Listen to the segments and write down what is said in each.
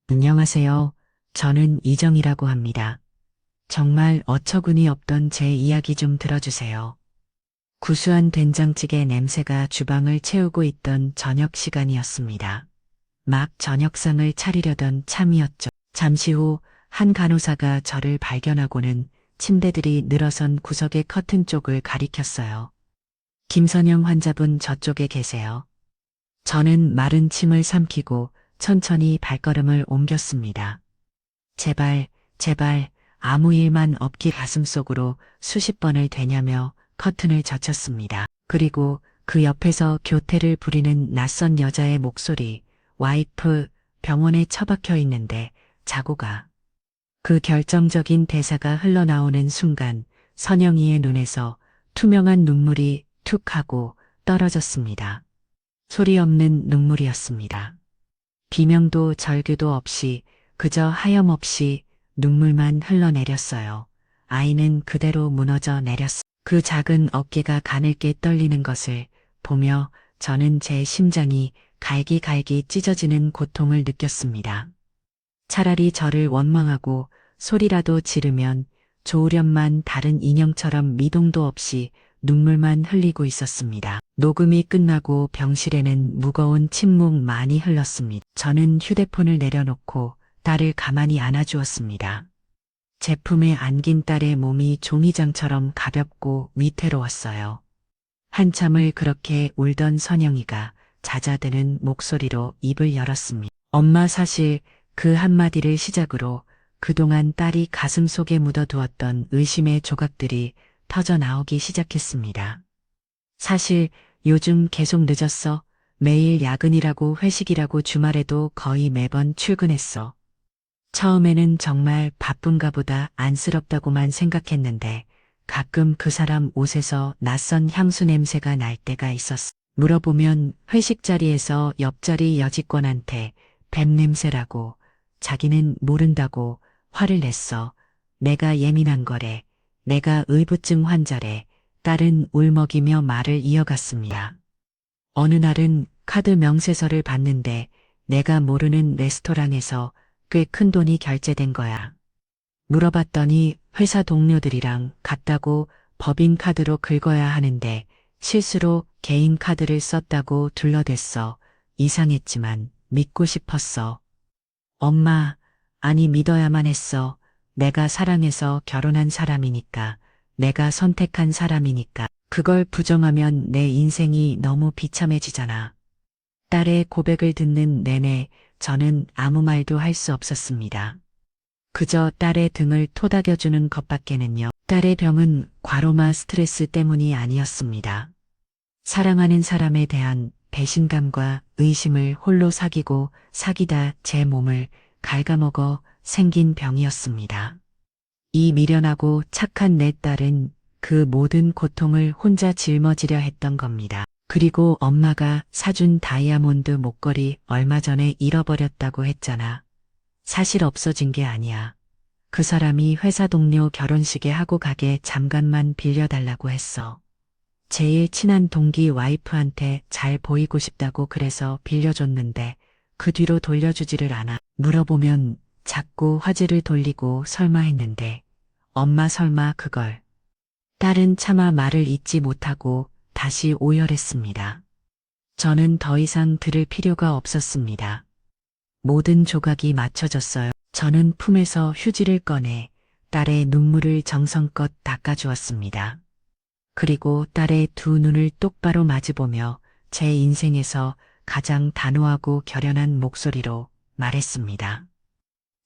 안녕하세요. 저는 이정이라고 합니다. 정말 어처구니 없던 제 이야기 좀 들어주세요. 구수한 된장찌개 냄새가 주방을 채우고 있던 저녁 시간이었습니다. 막 저녁상을 차리려던 참이었죠. 잠시 후 한 간호사가 저를 발견하고는 침대들이 늘어선 구석의 커튼 쪽을 가리켰어요. 김선영 환자분 저쪽에 계세요. 저는 마른 침을 삼키고 천천히 발걸음을 옮겼습니다. 제발, 제발, 아무 일만 없기 가슴속으로 수십 번을 되냐며 커튼을 젖혔습니다. 그리고 그 옆에서 교태를 부리는 낯선 여자의 목소리, 와이프, 병원에 처박혀 있는데 자고 가. 그 결정적인 대사가 흘러나오는 순간 선영이의 눈에서 투명한 눈물이 툭 하고 떨어졌습니다. 소리 없는 눈물이었습니다. 비명도 절규도 없이 그저 하염없이 눈물만 흘러내렸어요. 아이는 그대로 무너져 내렸어. 그 작은 어깨가 가늘게 떨리는 것을 보며 저는 제 심장이 갈기갈기 찢어지는 고통을 느꼈습니다. 차라리 저를 원망하고 소리라도 지르면 좋으련만 다른 인형처럼 미동도 없이 눈물만 흘리고 있었습니다. 녹음이 끝나고 병실에는 무거운 침묵만이 흘렀습니다. 저는 휴대폰을 내려놓고 딸을 가만히 안아주었습니다. 제품에 안긴 딸의 몸이 종이장처럼 가볍고 위태로웠어요. 한참을 그렇게 울던 선영이가 잦아드는 목소리로 입을 열었습니다. 엄마, 사실 그 한마디를 시작으로 그동안 딸이 가슴 속에 묻어두었던 의심의 조각들이 터져 나오기 시작했습니다. 사실 요즘 계속 늦었어. 매일 야근이라고 회식이라고 주말에도 거의 매번 출근했어. 처음에는 정말 바쁜가 보다 안쓰럽다고만 생각했는데 가끔 그 사람 옷에서 낯선 향수 냄새가 날 때가 있었어. 물어보면 회식 자리에서 옆자리 여직원한테 뱀 냄새라고, 자기는 모른다고 화를 냈어. 내가 예민한 거래. 내가 의부증 환자래. 딸은 울먹이며 말을 이어갔습니다. 어느 날은 카드 명세서를 봤는데 내가 모르는 레스토랑에서 꽤 큰 돈이 결제된 거야. 물어봤더니 회사 동료들이랑 같다고 법인카드로 긁어야 하는데 실수로 개인 카드를 썼다고 둘러댔어. 이상했지만 믿고 싶었어. 엄마, 아니 믿어야만 했어. 내가 사랑해서 결혼한 사람이니까. 내가 선택한 사람이니까. 그걸 부정하면 내 인생이 너무 비참해지잖아. 딸의 고백을 듣는 내내 저는 아무 말도 할 수 없었습니다. 그저 딸의 등을 토닥여주는 것밖에는요. 딸의 병은 과로마 스트레스 때문이 아니었습니다. 사랑하는 사람에 대한 배신감과 의심을 홀로 사귀고 사귀다 제 몸을 갉아먹어 생긴 병이었습니다. 이 미련하고 착한 내 딸은 그 모든 고통을 혼자 짊어지려 했던 겁니다. 그리고 엄마가 사준 다이아몬드 목걸이 얼마 전에 잃어버렸다고 했잖아. 사실 없어진 게 아니야. 그 사람이 회사 동료 결혼식에 하고 가게 잠깐만 빌려달라고 했어. 제일 친한 동기 와이프한테 잘 보이고 싶다고 그래서 빌려줬는데 그 뒤로 돌려주지를 않아. 물어보면 자꾸 화제를 돌리고 설마 했는데 엄마 설마 그걸. 딸은 차마 말을 잇지 못하고 다시 오열했습니다. 저는 더 이상 들을 필요가 없었습니다. 모든 조각이 맞춰졌어요. 저는 품에서 휴지를 꺼내 딸의 눈물을 정성껏 닦아주었습니다. 그리고 딸의 두 눈을 똑바로 마주보며 제 인생에서 가장 단호하고 결연한 목소리로 말했습니다.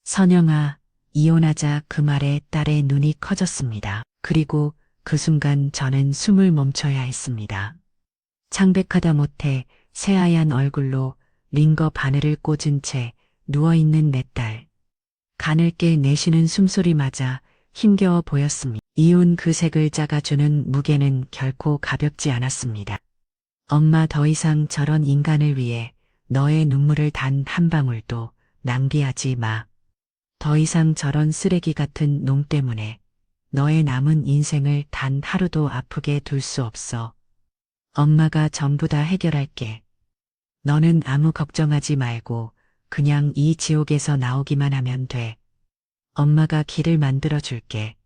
선영아, 이혼하자. 그 말에 딸의 눈이 커졌습니다. 그리고 그 순간 저는 숨을 멈춰야 했습니다. 창백하다 못해 새하얀 얼굴로 링거 바늘을 꽂은 채 누워있는 내 딸. 가늘게 내쉬는 숨소리마저 힘겨워 보였습니다. 이온 그 색을 짜가주는 무게는 결코 가볍지 않았습니다. 엄마, 더 이상 저런 인간을 위해 너의 눈물을 단 한 방울도 낭비하지 마. 더 이상 저런 쓰레기 같은 놈 때문에 너의 남은 인생을 단 하루도 아프게 둘 수 없어. 엄마가 전부 다 해결할게. 너는 아무 걱정하지 말고 그냥 이 지옥에서 나오기만 하면 돼. 엄마가 길을 만들어 줄게.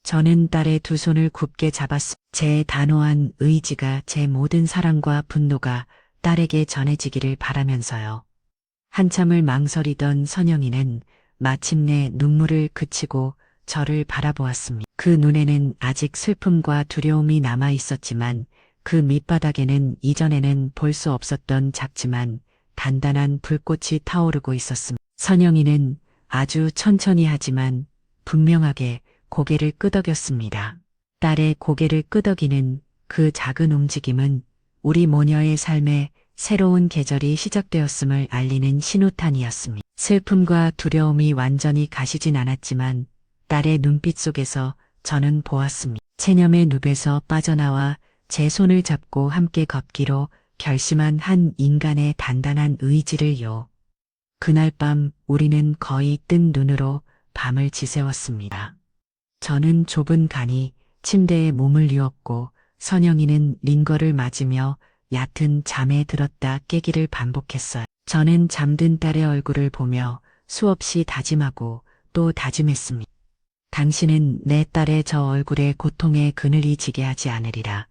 저는 딸의 두 손을 굳게 잡았습니다. 제 단호한 의지가 제 모든 사랑과 분노가 딸에게 전해지기를 바라면서요. 한참을 망설이던 선영이는 마침내 눈물을 그치고 저를 바라보았습니다. 그 눈에는 아직 슬픔과 두려움이 남아 있었지만 그 밑바닥에는 이전에는 볼 수 없었던 작지만 단단한 불꽃이 타오르고 있었습니다. 선영이는 아주 천천히 하지만 분명하게 고개를 끄덕였습니다. 딸의 고개를 끄덕이는 그 작은 움직임은 우리 모녀의 삶에 새로운 계절이 시작되었음을 알리는 신호탄이었습니다. 슬픔과 두려움이 완전히 가시진 않았지만 딸의 눈빛 속에서 저는 보았습니다. 체념의 늪에서 빠져나와 제 손을 잡고 함께 걷기로 결심한 한 인간의 단단한 의지를요. 그날 밤 우리는 거의 뜬 눈으로 밤을 지새웠습니다. 저는 좁은 간이 침대에 몸을 뉘었고 선영이는 링거를 맞으며 얕은 잠에 들었다 깨기를 반복했어요. 저는 잠든 딸의 얼굴을 보며 수없이 다짐하고 또 다짐했습니다. 당신은 내 딸의 저 얼굴에 고통의 그늘이 지게 하지 않으리라.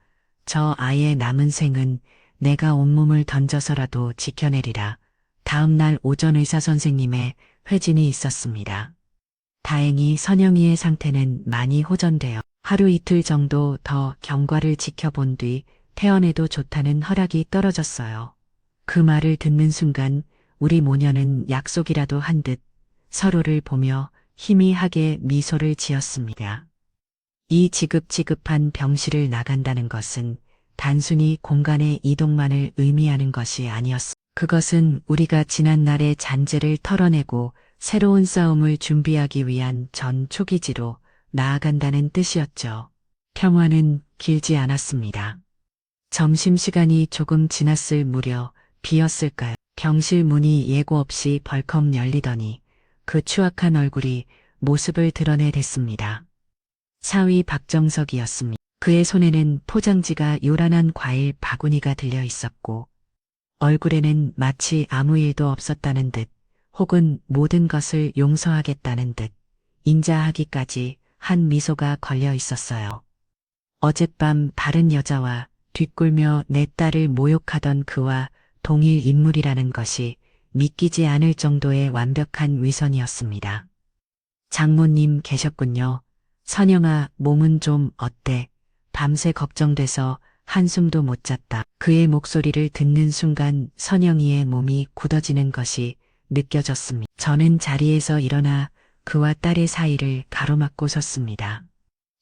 저 아이의 남은 생은 내가 온몸을 던져서라도 지켜내리라. 다음 날 오전 의사 선생님의 회진이 있었습니다. 다행히 선영이의 상태는 많이 호전되어 하루 이틀 정도 더 경과를 지켜본 뒤 퇴원해도 좋다는 허락이 떨어졌어요. 그 말을 듣는 순간 우리 모녀는 약속이라도 한 듯 서로를 보며 희미하게 미소를 지었습니다. 이 지급지급한 병실을 나간다는 것은 단순히 공간의 이동만을 의미하는 것이 아니었습니다. 그것은 우리가 지난날의 잔재를 털어내고 새로운 싸움을 준비하기 위한 전 초기지로 나아간다는 뜻이었죠. 평화는 길지 않았습니다. 점심시간이 조금 지났을 무렵 비었을까요? 병실 문이 예고 없이 벌컥 열리더니 그 추악한 얼굴이 모습을 드러내댔습니다. 사위 박정석이었습니다. 그의 손에는 포장지가 요란한 과일 바구니가 들려 있었고 얼굴에는 마치 아무 일도 없었다는 듯 혹은 모든 것을 용서하겠다는 듯 인자하기까지 한 미소가 걸려 있었어요. 어젯밤 다른 여자와 뒷굴며 내 딸을 모욕하던 그와 동일 인물이라는 것이 믿기지 않을 정도의 완벽한 위선이었습니다. 장모님 계셨군요. 선영아, 몸은 좀 어때? 밤새 걱정돼서 한숨도 못 잤다. 그의 목소리를 듣는 순간 선영이의 몸이 굳어지는 것이 느껴졌습니다. 저는 자리에서 일어나 그와 딸의 사이를 가로막고 섰습니다.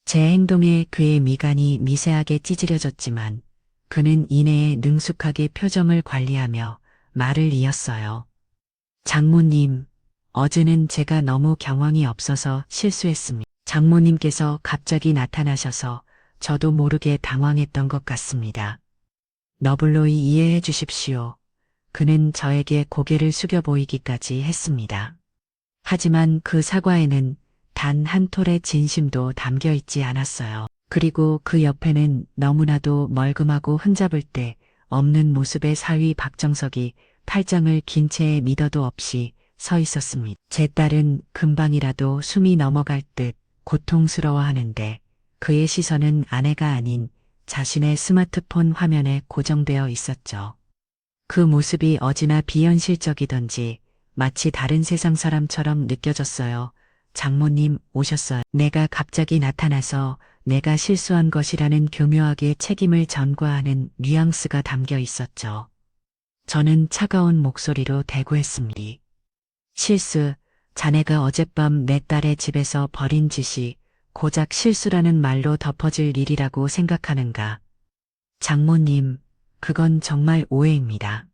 제 행동에 그의 미간이 미세하게 찌질해졌지만 그는 이내에 능숙하게 표정을 관리하며 말을 이었어요. 장모님, 어제는 제가 너무 경황이 없어서 실수했습니다. 장모님께서 갑자기 나타나셔서 저도 모르게 당황했던 것 같습니다. 너블로이 이해해 주십시오. 그는 저에게 고개를 숙여 보이기까지 했습니다. 하지만 그 사과에는 단 한 톨의 진심도 담겨 있지 않았어요. 그리고 그 옆에는 너무나도 멀끔하고 흠잡을 데 없는 모습의 사위 박정석이 팔짱을 긴 채에 미더도 없이 서 있었습니다. 제 딸은 금방이라도 숨이 넘어갈 듯 고통스러워하는데 그의 시선은 아내가 아닌 자신의 스마트폰 화면에 고정되어 있었죠. 그 모습이 어찌나 비현실적이던지 마치 다른 세상 사람처럼 느껴졌어요. 장모님 오셨어요. 내가 갑자기 나타나서 내가 실수한 것이라는 교묘하게 책임을 전가하는 뉘앙스가 담겨 있었죠. 저는 차가운 목소리로 대꾸했습니다. 실수, 자네가 어젯밤 내 딸의 집에서 벌인 짓이 고작 실수라는 말로 덮어질 일이라고 생각하는가? 장모님, 그건 정말 오해입니다.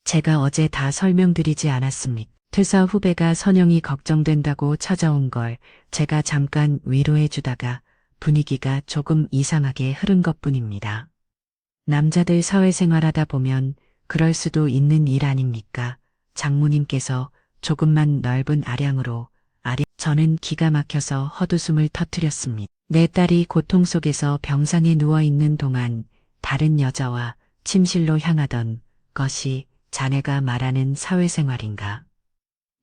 제가 어제 다 설명드리지 않았습니까? 퇴사 후배가 선영이 걱정된다고 찾아온 걸 제가 잠깐 위로해 주다가 분위기가 조금 이상하게 흐른 것뿐입니다. 남자들 사회생활하다 보면 그럴 수도 있는 일 아닙니까? 장모님께서 조금만 넓은 아량으로 저는 기가 막혀서 헛웃음을 터뜨렸습니다. 내 딸이 고통 속에서 병상에 누워있는 동안 다른 여자와 침실로 향하던 것이 자네가 말하는 사회생활인가?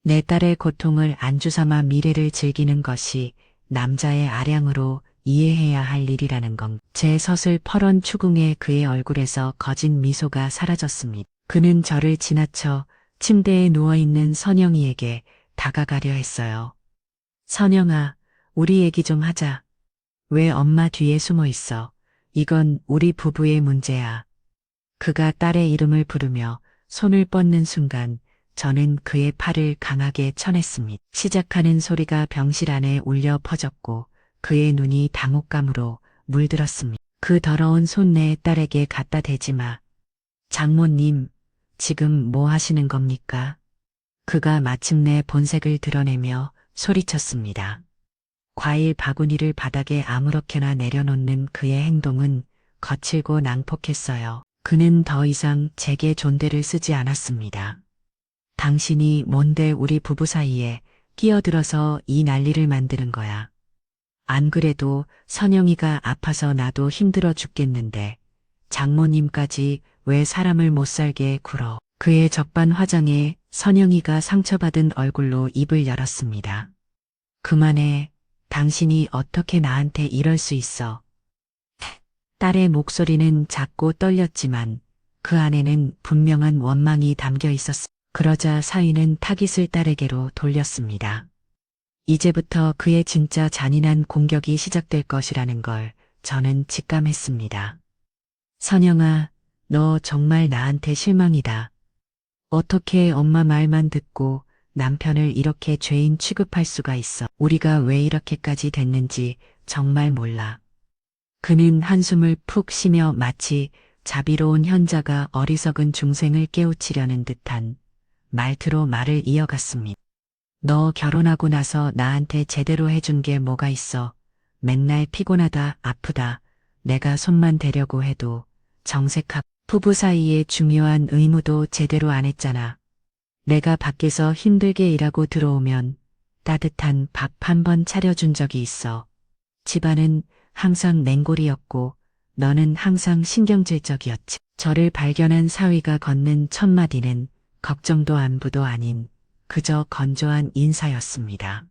내 딸의 고통을 안주삼아 미래를 즐기는 것이 남자의 아량으로 이해해야 할 일이라는 건. 제 서슬 펄언 추궁에 그의 얼굴에서 거진 미소가 사라졌습니다. 그는 저를 지나쳐 침대에 누워있는 선영이에게 다가가려 했어요. 선영아, 우리 얘기 좀 하자. 왜 엄마 뒤에 숨어 있어? 이건 우리 부부의 문제야. 그가 딸의 이름을 부르며 손을 뻗는 순간 저는 그의 팔을 강하게 쳐냈습니다. 시작하는 소리가 병실 안에 울려 퍼졌고 그의 눈이 당혹감으로 물들었습니다. 그 더러운 손 내 딸에게 갖다 대지 마. 장모님, 지금 뭐 하시는 겁니까? 그가 마침내 본색을 드러내며 소리쳤습니다. 과일 바구니를 바닥에 아무렇게나 내려놓는 그의 행동은 거칠고 난폭했어요. 그는 더 이상 제게 존대를 쓰지 않았습니다. 당신이 뭔데 우리 부부 사이에 끼어들어서 이 난리를 만드는 거야. 안 그래도 선영이가 아파서 나도 힘들어 죽겠는데 장모님까지 왜 사람을 못 살게 굴어. 그의 적반 화장에 선영이가 상처받은 얼굴로 입을 열었습니다. 그만해. 당신이 어떻게 나한테 이럴 수 있어. 딸의 목소리는 작고 떨렸지만 그 안에는 분명한 원망이 담겨 있었습니다. 그러자 사위는 타깃을 딸에게로 돌렸습니다. 이제부터 그의 진짜 잔인한 공격이 시작될 것이라는 걸 저는 직감했습니다. 선영아, 너 정말 나한테 실망이다. 어떻게 엄마 말만 듣고 남편을 이렇게 죄인 취급할 수가 있어. 우리가 왜 이렇게까지 됐는지 정말 몰라. 그는 한숨을 푹 쉬며 마치 자비로운 현자가 어리석은 중생을 깨우치려는 듯한 말투로 말을 이어갔습니다. 너 결혼하고 나서 나한테 제대로 해준 게 뭐가 있어. 맨날 피곤하다, 아프다. 내가 손만 대려고 해도 정색하고 부부 사이에 중요한 의무도 제대로 안 했잖아. 내가 밖에서 힘들게 일하고 들어오면 따뜻한 밥 한 번 차려준 적이 있어. 집안은 항상 맹골이었고 너는 항상 신경질적이었지. 저를 발견한 사위가 건넨 첫 마디는 걱정도 안부도 아닌 그저 건조한 인사였습니다.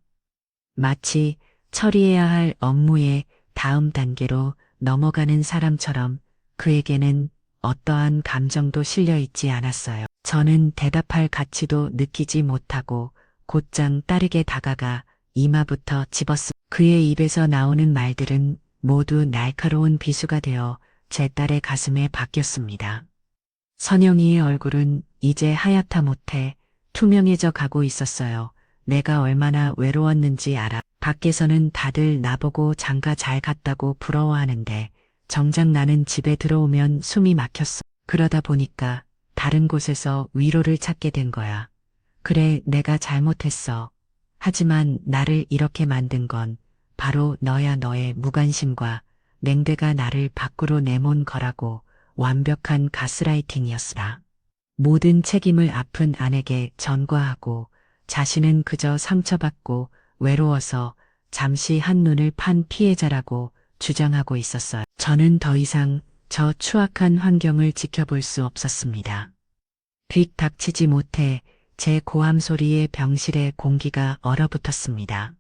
마치 처리해야 할 업무의 다음 단계로 넘어가는 사람처럼 그에게는 어떠한 감정도 실려 있지 않았어요. 저는 대답할 가치도 느끼지 못하고 곧장 딸에게 다가가 이마부터 집었습니다. 그의 입에서 나오는 말들은 모두 날카로운 비수가 되어 제 딸의 가슴에 박혔습니다. 선영이의 얼굴은 이제 하얗다 못해 투명해져 가고 있었어요. 내가 얼마나 외로웠는지 알아. 밖에서는 다들 나보고 장가 잘 갔다고 부러워하는데 정작 나는 집에 들어오면 숨이 막혔어. 그러다 보니까 다른 곳에서 위로를 찾게 된 거야. 그래, 내가 잘못했어. 하지만 나를 이렇게 만든 건 바로 너야. 너의 무관심과 냉대가 나를 밖으로 내몬 거라고. 완벽한 가스라이팅이었으라. 모든 책임을 아픈 아내에게 전가하고 자신은 그저 상처받고 외로워서 잠시 한눈을 판 피해자라고 주장하고 있었어요. 저는 더 이상 저 추악한 환경을 지켜볼 수 없었습니다. 휙 닥치지 못해 제 고함 소리에 병실의 공기가 얼어붙었습니다.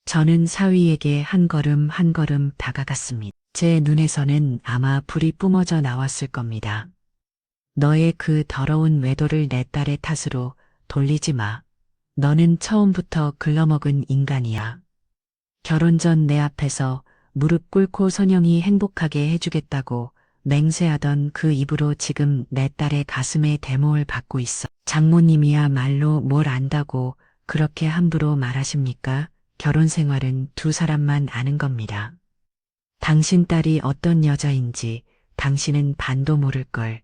저는 사위에게 한 걸음 한 걸음 다가갔습니다. 제 눈에서는 아마 불이 뿜어져 나왔을 겁니다. 너의 그 더러운 외도를 내 딸의 탓으로 돌리지 마. 너는 처음부터 글러먹은 인간이야. 결혼 전 내 앞에서 무릎 꿇고 선영이 행복하게 해주겠다고 맹세하던 그 입으로 지금 내 딸의 가슴에 대모를 받고 있어. 장모님이야말로 뭘 안다고 그렇게 함부로 말하십니까? 결혼 생활은 두 사람만 아는 겁니다. 당신 딸이 어떤 여자인지 당신은 반도 모를걸.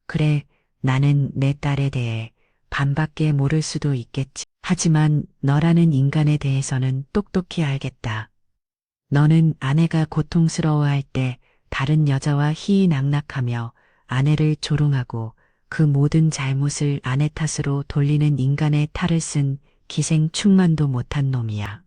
그래, 나는 내 딸에 대해 반밖에 모를 수도 있겠지. 하지만 너라는 인간에 대해서는 똑똑히 알겠다. 너는 아내가 고통스러워할 때 다른 여자와 희희낙낙하며 아내를 조롱하고 그 모든 잘못을 아내 탓으로 돌리는 인간의 탈을 쓴 기생충만도 못한 놈이야.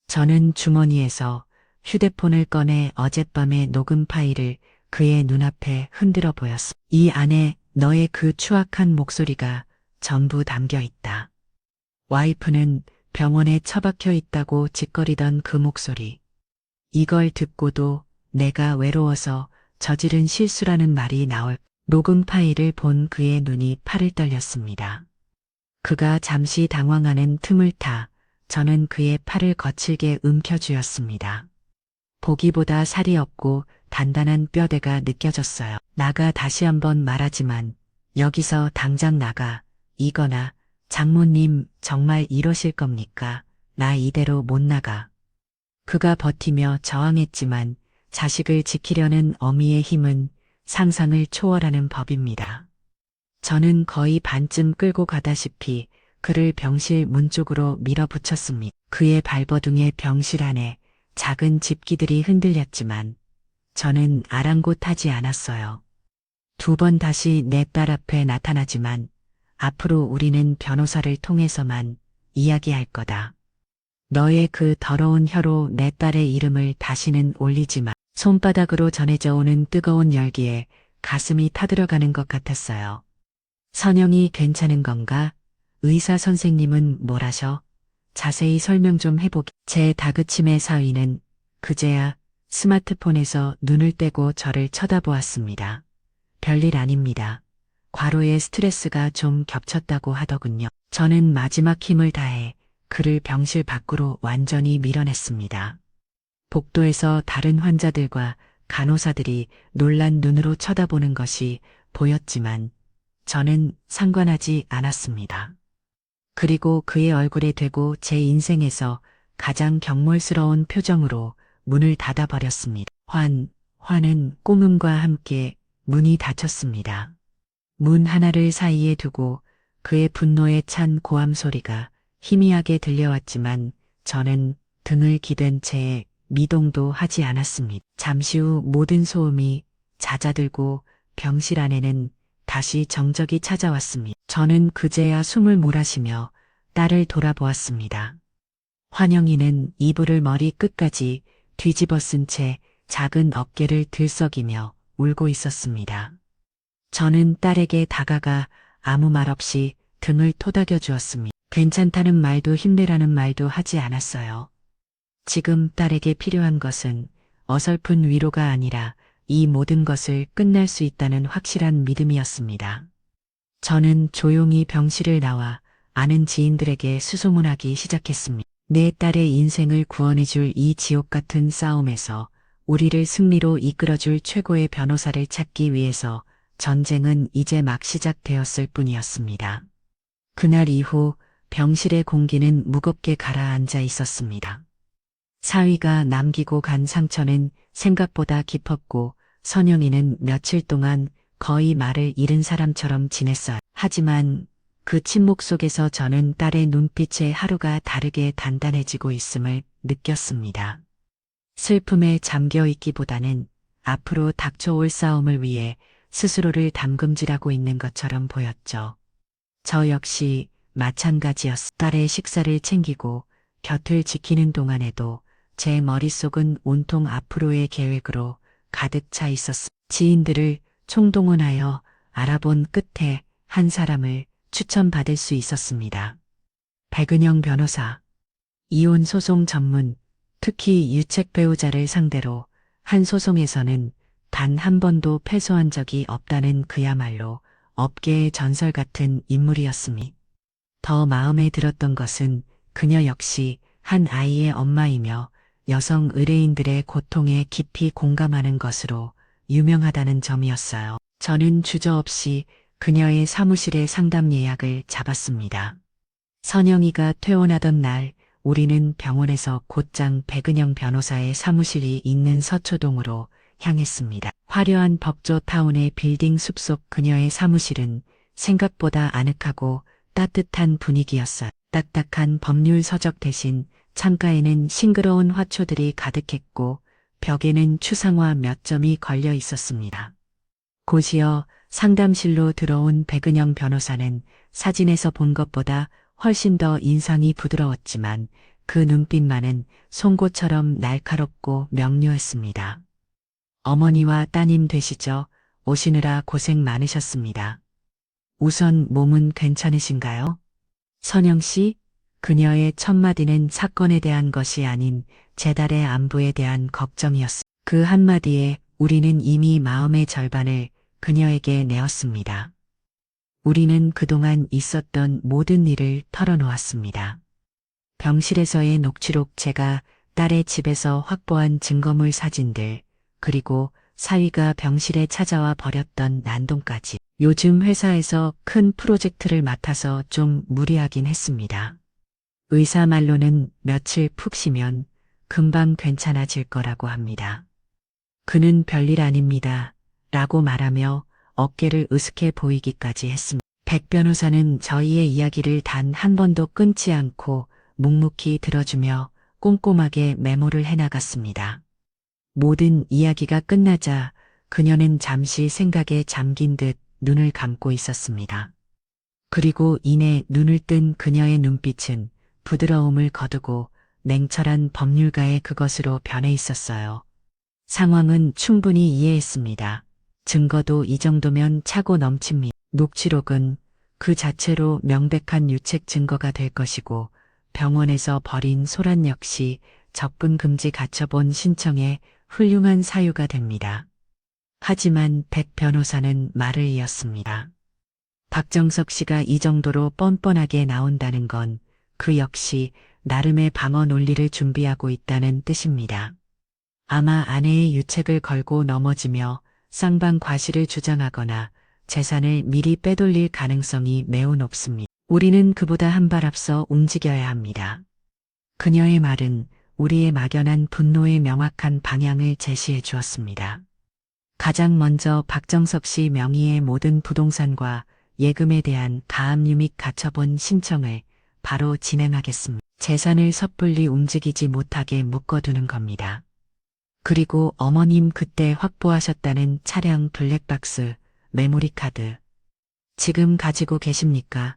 저는 주머니에서 휴대폰을 꺼내 어젯밤의 녹음 파일을 그의 눈앞에 흔들어 보였어. 이 안에 너의 그 추악한 목소리가 전부 담겨 있다. 와이프는 병원에 처박혀 있다고 짓거리던 그 목소리. 이걸 듣고도 내가 외로워서 저지른 실수라는 말이 나올 녹음 파일을 본 그의 눈이 파를 떨렸습니다. 그가 잠시 당황하는 틈을 타 저는 그의 팔을 거칠게 움켜쥐었습니다. 보기보다 살이 없고 단단한 뼈대가 느껴졌어요. 나가 다시 한번 말하지만 여기서 당장 나가. 이거나 장모님 정말 이러실 겁니까? 나 이대로 못 나가. 그가 버티며 저항했지만 자식을 지키려는 어미의 힘은 상상을 초월하는 법입니다. 저는 거의 반쯤 끌고 가다시피 그를 병실 문 쪽으로 밀어붙였습니다. 그의 발버둥에 병실 안에 작은 집기들이 흔들렸지만 저는 아랑곳하지 않았어요. 2번 다시 내 딸 앞에 나타나지만 앞으로 우리는 변호사를 통해서만 이야기할 거다. 너의 그 더러운 혀로 내 딸의 이름을 다시는 올리지 마. 손바닥으로 전해져 오는 뜨거운 열기에 가슴이 타들어가는 것 같았어요. 선영이 괜찮은 건가? 의사 선생님은 뭘 하셔? 자세히 설명 좀 해보게. 제 다그침의 사위는 그제야 스마트폰에서 눈을 떼고 저를 쳐다보았습니다. 별일 아닙니다. 과로의 스트레스가 좀 겹쳤다고 하더군요. 저는 마지막 힘을 다해 그를 병실 밖으로 완전히 밀어냈습니다. 복도에서 다른 환자들과 간호사들이 놀란 눈으로 쳐다보는 것이 보였지만 저는 상관하지 않았습니다. 그리고 그의 얼굴에 대고 제 인생에서 가장 경몰스러운 표정으로 문을 닫아버렸습니다. 환은 꼬문과 함께 문이 닫혔습니다. 문 하나를 사이에 두고 그의 분노에 찬 고함 소리가 희미하게 들려왔지만 저는 등을 기댄 채 미동도 하지 않았습니다. 잠시 후 모든 소음이 잦아들고 병실 안에는 다시 정적이 찾아왔습니다. 저는 그제야 숨을 몰아쉬며 딸을 돌아보았습니다. 환영이는 이불을 머리 끝까지 뒤집어 쓴 채 작은 어깨를 들썩이며 울고 있었습니다. 저는 딸에게 다가가 아무 말 없이 등을 토닥여 주었습니다. 괜찮다는 말도 힘내라는 말도 하지 않았어요. 지금 딸에게 필요한 것은 어설픈 위로가 아니라 이 모든 것을 끝날 수 있다는 확실한 믿음이었습니다. 저는 조용히 병실을 나와 아는 지인들에게 수소문하기 시작했습니다. 내 딸의 인생을 구원해줄 이 지옥 같은 싸움에서 우리를 승리로 이끌어줄 최고의 변호사를 찾기 위해서 전쟁은 이제 막 시작되었을 뿐이었습니다. 그날 이후 병실의 공기는 무겁게 가라앉아 있었습니다. 사위가 남기고 간 상처는 생각보다 깊었고 선영이는 며칠 동안 거의 말을 잃은 사람처럼 지냈어요. 하지만 그 침묵 속에서 저는 딸의 눈빛에 하루가 다르게 단단해지고 있음을 느꼈습니다. 슬픔에 잠겨 있기보다는 앞으로 닥쳐올 싸움을 위해 스스로를 담금질하고 있는 것처럼 보였죠. 저 역시 마찬가지였습니다. 딸의 식사를 챙기고 곁을 지키는 동안에도 제 머릿속은 온통 앞으로의 계획으로 가득 차 있었습니다. 지인들을 총동원하여 알아본 끝에 한 사람을 추천받을 수 있었습니다. 백은영 변호사. 이혼 소송 전문, 특히 유책 배우자를 상대로 한 소송에서는 단 한 번도 패소한 적이 없다는 그야말로 업계의 전설 같은 인물이었습니다. 더 마음에 들었던 것은 그녀 역시 한 아이의 엄마이며 여성 의뢰인들의 고통에 깊이 공감하는 것으로 유명하다는 점이었어요. 저는 주저없이 그녀의 사무실에 상담 예약을 잡았습니다. 선영이가 퇴원하던 날 우리는 병원에서 곧장 백은영 변호사의 사무실이 있는 서초동으로 향했습니다. 화려한 법조타운의 빌딩 숲속 그녀의 사무실은 생각보다 아늑하고 따뜻한 분위기였어요. 딱딱한 법률 서적 대신 창가에는 싱그러운 화초들이 가득했고 벽에는 추상화 몇 점이 걸려 있었습니다. 곧이어 상담실로 들어온 백은영 변호사는 사진에서 본 것보다 훨씬 더 인상이 부드러웠지만 그 눈빛만은 송곳처럼 날카롭고 명료했습니다. 어머니와 따님 되시죠? 오시느라 고생 많으셨습니다. 우선 몸은 괜찮으신가요? 선영 씨, 그녀의 첫마디는 사건에 대한 것이 아닌 제 딸의 안부에 대한 걱정이었습니다. 그 한마디에 우리는 이미 마음의 절반을 그녀에게 내었습니다. 우리는 그동안 있었던 모든 일을 털어놓았습니다. 병실에서의 녹취록, 제가 딸의 집에서 확보한 증거물 사진들, 그리고 사위가 병실에 찾아와 버렸던 난동까지. 요즘 회사에서 큰 프로젝트를 맡아서 좀 무리하긴 했습니다. 의사 말로는 며칠 푹 쉬면 금방 괜찮아질 거라고 합니다. 그는 별일 아닙니다. 라고 말하며 어깨를 으스케 보이기까지 했습니다. 백 변호사는 저희의 이야기를 단 한 번도 끊지 않고 묵묵히 들어주며 꼼꼼하게 메모를 해나갔습니다. 모든 이야기가 끝나자 그녀는 잠시 생각에 잠긴 듯 눈을 감고 있었습니다. 그리고 이내 눈을 뜬 그녀의 눈빛은 부드러움을 거두고 냉철한 법률가의 그것으로 변해 있었어요. 상황은 충분히 이해했습니다. 증거도 이 정도면 차고 넘칩니다. 녹취록은 그 자체로 명백한 유책 증거가 될 것이고, 병원에서 벌인 소란 역시 접근 금지 가처분 신청에 훌륭한 사유가 됩니다. 하지만 백 변호사는 말을 이었습니다. 박정석 씨가 이 정도로 뻔뻔하게 나온다는 건 그 역시 나름의 방어 논리를 준비하고 있다는 뜻입니다. 아마 아내의 유책을 걸고 넘어지며 쌍방 과실을 주장하거나 재산을 미리 빼돌릴 가능성이 매우 높습니다. 우리는 그보다 한 발 앞서 움직여야 합니다. 그녀의 말은 우리의 막연한 분노의 명확한 방향을 제시해 주었습니다. 가장 먼저 박정석 씨 명의의 모든 부동산과 예금에 대한 가압류 및 가처분 신청을 바로 진행하겠습니다. 재산을 섣불리 움직이지 못하게 묶어두는 겁니다. 그리고 어머님 그때 확보하셨다는 차량 블랙박스, 메모리 카드. 지금 가지고 계십니까?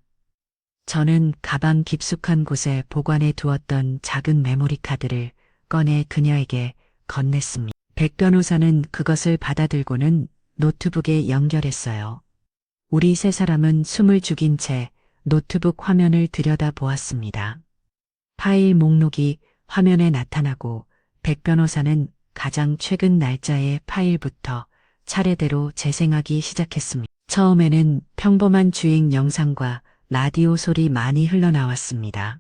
저는 가방 깊숙한 곳에 보관해 두었던 작은 메모리 카드를 꺼내 그녀에게 건넸습니다. 백 변호사는 그것을 받아들고는 노트북에 연결했어요. 우리 세 사람은 숨을 죽인 채 노트북 화면을 들여다보았습니다. 파일 목록이 화면에 나타나고 백 변호사는 가장 최근 날짜의 파일부터 차례대로 재생하기 시작했습니다. 처음에는 평범한 주행 영상과 라디오 소리 많이 흘러나왔습니다.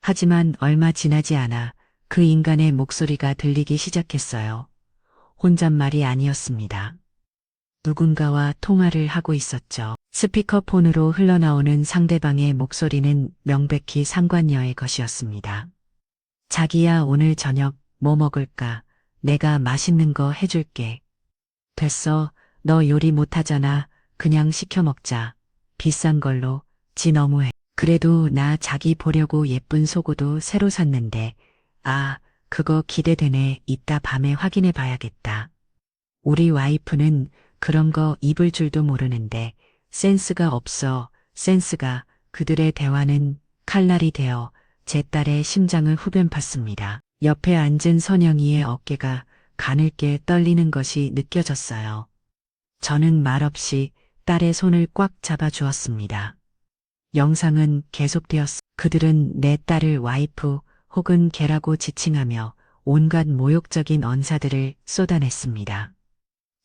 하지만 얼마 지나지 않아 그 인간의 목소리가 들리기 시작했어요. 혼잣말이 아니었습니다. 누군가와 통화를 하고 있었죠. 스피커폰으로 흘러나오는 상대방의 목소리는 명백히 상관녀의 것이었습니다. 자기야, 오늘 저녁 뭐 먹을까? 내가 맛있는 거 해줄게. 됐어. 너 요리 못하잖아. 그냥 시켜 먹자. 비싼 걸로. 지 너무해. 그래도 나 자기 보려고 예쁜 속옷도 새로 샀는데. 아, 그거 기대되네. 이따 밤에 확인해 봐야겠다. 우리 와이프는 그런 거 입을 줄도 모르는데 센스가 없어. 센스가. 그들의 대화는 칼날이 되어 제 딸의 심장을 후변 팠습니다. 옆에 앉은 선영이의 어깨가 가늘게 떨리는 것이 느껴졌어요. 저는 말없이 딸의 손을 꽉 잡아 주었습니다. 영상은 계속되었습니다. 그들은 내 딸을 와이프 혹은 개라고 지칭하며 온갖 모욕적인 언사들을 쏟아냈습니다.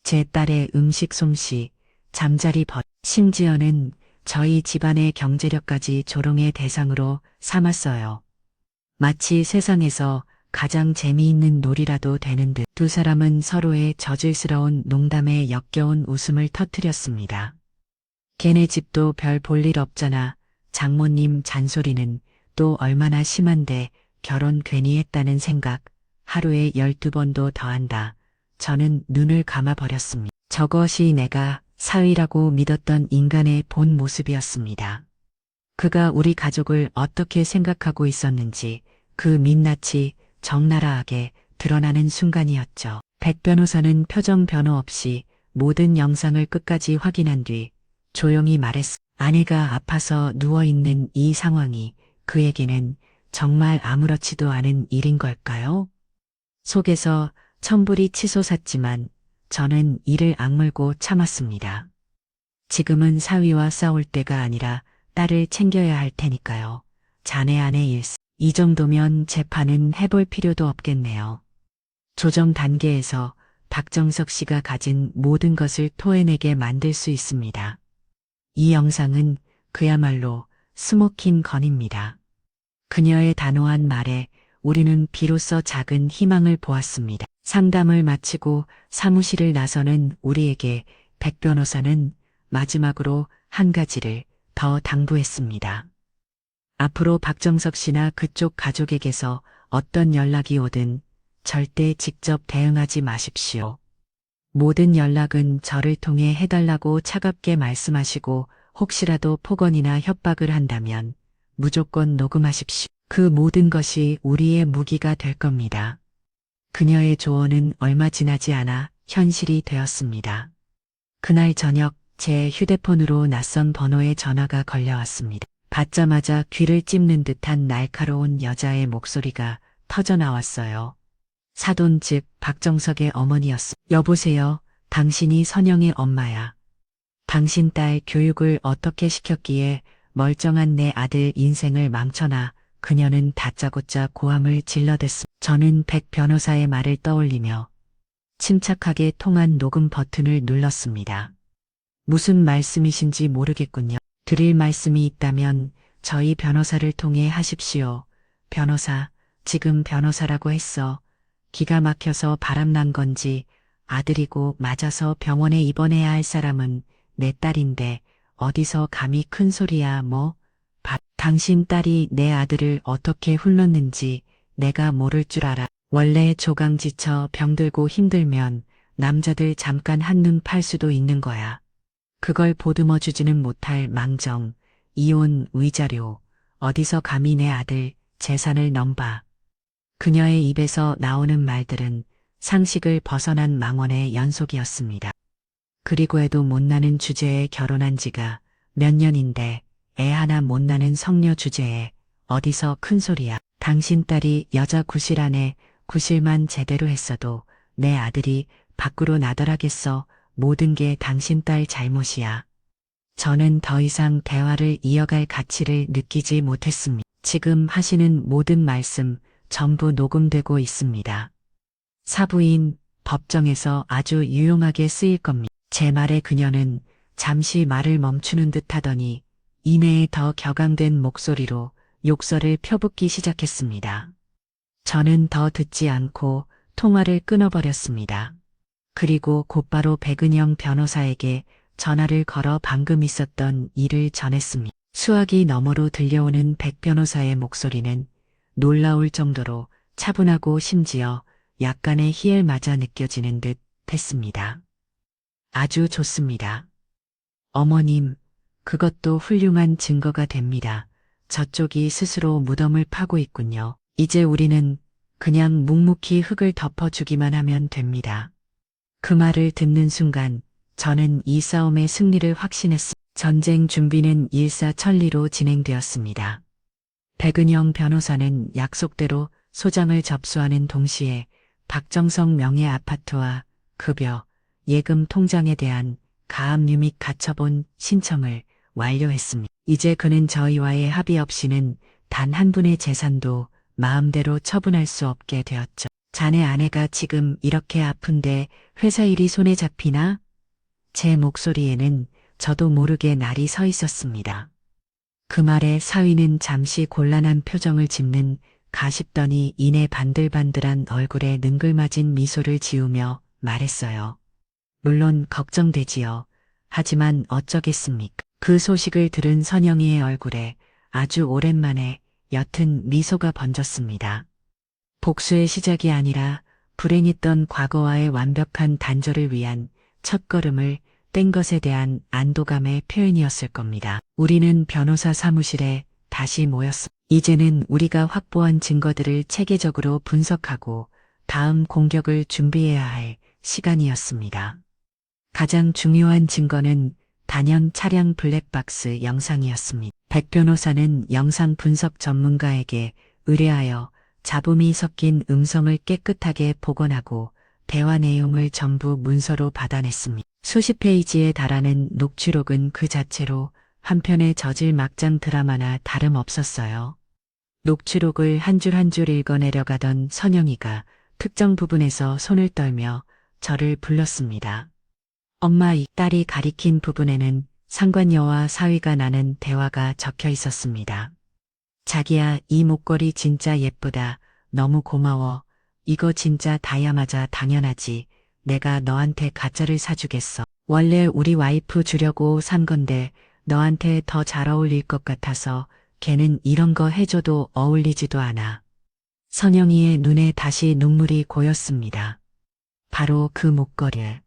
제 딸의 음식 솜씨, 잠자리 심지어는 저희 집안의 경제력까지 조롱의 대상으로 삼았어요. 마치 세상에서 가장 재미있는 놀이라도 되는 듯 두 사람은 서로의 저질스러운 농담에 역겨운 웃음을 터뜨렸습니다. 걔네 집도 별 볼일 없잖아. 장모님 잔소리는 또 얼마나 심한데 결혼 괜히 했다는 생각 하루에 12번도 더 한다. 저는 눈을 감아버렸습니다. 저것이 내가 사위라고 믿었던 인간의 본 모습이었습니다. 그가 우리 가족을 어떻게 생각하고 있었는지 그 민낯이 적나라하게 드러나는 순간이었죠. 백 변호사는 표정 변호 없이 모든 영상을 끝까지 확인한 뒤 조용히 말했습니다. 아내가 아파서 누워있는 이 상황이 그에게는 정말 아무렇지도 않은 일인 걸까요? 속에서 천불이 치솟았지만 저는 이를 악물고 참았습니다. 지금은 사위와 싸울 때가 아니라 딸을 챙겨야 할 테니까요. 자네 안의 일스. 이 정도면 재판은 해볼 필요도 없겠네요. 조정 단계에서 박정석 씨가 가진 모든 것을 토해내게 만들 수 있습니다. 이 영상은 그야말로 스모킹 건입니다. 그녀의 단호한 말에 우리는 비로소 작은 희망을 보았습니다. 상담을 마치고 사무실을 나서는 우리에게 백 변호사는 마지막으로 한 가지를 더 당부했습니다. 앞으로 박정석 씨나 그쪽 가족에게서 어떤 연락이 오든 절대 직접 대응하지 마십시오. 모든 연락은 저를 통해 해달라고 차갑게 말씀하시고 혹시라도 폭언이나 협박을 한다면 무조건 녹음하십시오. 그 모든 것이 우리의 무기가 될 겁니다. 그녀의 조언은 얼마 지나지 않아 현실이 되었습니다. 그날 저녁 제 휴대폰으로 낯선 번호의 전화가 걸려왔습니다. 받자마자 귀를 찝는 듯한 날카로운 여자의 목소리가 터져나왔어요. 사돈 즉 박정석의 어머니였습니다. 여보세요. 당신이 선영의 엄마야. 당신 딸 교육을 어떻게 시켰기에 멀쩡한 내 아들 인생을 망쳐놔. 그녀는 다짜고짜 고함을 질러댔습니다. 저는 백 변호사의 말을 떠올리며 침착하게 통한 녹음 버튼을 눌렀습니다. 무슨 말씀이신지 모르겠군요. 드릴 말씀이 있다면 저희 변호사를 통해 하십시오. 변호사, 지금 변호사라고 했어. 기가 막혀서 바람난 건지 아들이고 맞아서 병원에 입원해야 할 사람은 내 딸인데 어디서 감히 큰 소리야 뭐. 당신 딸이 내 아들을 어떻게 훌렀는지 내가 모를 줄 알아. 원래 조강지쳐 병들고 힘들면 남자들 잠깐 한눈 팔 수도 있는 거야. 그걸 보듬어 주지는 못할 망정, 이혼 위자료, 어디서 감히 내 아들 재산을 넘봐. 그녀의 입에서 나오는 말들은 상식을 벗어난 망언의 연속이었습니다. 그리고 해도 못나는 주제에 결혼한 지가 몇 년인데 애 하나 못 나는 성녀 주제에 어디서 큰 소리야. 당신 딸이 여자 구실 안에 구실만 제대로 했어도 내 아들이 밖으로 나더라겠어. 모든 게 당신 딸 잘못이야. 저는 더 이상 대화를 이어갈 가치를 느끼지 못했습니다. 지금 하시는 모든 말씀 전부 녹음되고 있습니다. 사부인 법정에서 아주 유용하게 쓰일 겁니다. 제 말에 그녀는 잠시 말을 멈추는 듯 하더니 이내에 더 격앙된 목소리로 욕설을 펴붓기 시작했습니다. 저는 더 듣지 않고 통화를 끊어버렸습니다. 그리고 곧바로 백은영 변호사에게 전화를 걸어 방금 있었던 일을 전했습니다. 수화기 너머로 들려오는 백 변호사의 목소리는 놀라울 정도로 차분하고 심지어 약간의 희열마저 느껴지는 듯 했습니다. 아주 좋습니다. 어머님, 그것도 훌륭한 증거가 됩니다. 저쪽이 스스로 무덤을 파고 있군요. 이제 우리는 그냥 묵묵히 흙을 덮어주기만 하면 됩니다. 그 말을 듣는 순간 저는 이 싸움의 승리를 확신했습니다. 전쟁 준비는 일사천리로 진행되었습니다. 백은영 변호사는 약속대로 소장을 접수하는 동시에 박정석 명의 아파트와 급여, 예금 통장에 대한 가압류 및 가처분 신청을 완료했습니다. 이제 그는 저희와의 합의 없이는 단 한 분의 재산도 마음대로 처분할 수 없게 되었죠. 자네 아내가 지금 이렇게 아픈데 회사 일이 손에 잡히나? 제 목소리에는 저도 모르게 날이 서 있었습니다. 그 말에 사위는 잠시 곤란한 표정을 짓는 가십더니 이내 반들반들한 얼굴에 능글맞은 미소를 지으며 말했어요. 물론 걱정되지요. 하지만 어쩌겠습니까? 그 소식을 들은 선영이의 얼굴에 아주 오랜만에 옅은 미소가 번졌습니다. 복수의 시작이 아니라 불행했던 과거와의 완벽한 단절을 위한 첫걸음을 뗀 것에 대한 안도감의 표현이었을 겁니다. 우리는 변호사 사무실에 다시 모였습니다. 이제는 우리가 확보한 증거들을 체계적으로 분석하고 다음 공격을 준비해야 할 시간이었습니다. 가장 중요한 증거는 단연 차량 블랙박스 영상이었습니다. 백 변호사는 영상 분석 전문가에게 의뢰하여 잡음이 섞인 음성을 깨끗하게 복원하고 대화 내용을 전부 문서로 받아냈습니다. 수십 페이지에 달하는 녹취록은 그 자체로 한 편의 저질 막장 드라마나 다름없었어요. 녹취록을 한 줄 한 줄 읽어내려가던 선영이가 특정 부분에서 손을 떨며 저를 불렀습니다. 엄마, 이 딸이 가리킨 부분에는 상관녀와 사위가 나눈 대화가 적혀 있었습니다. 자기야, 이 목걸이 진짜 예쁘다. 너무 고마워. 이거 진짜 다이아맞아. 당연하지. 내가 너한테 가짜를 사주겠어. 원래 우리 와이프 주려고 산 건데 너한테 더 잘 어울릴 것 같아서 걔는 이런 거 해줘도 어울리지도 않아. 선영이의 눈에 다시 눈물이 고였습니다. 바로 그 목걸이를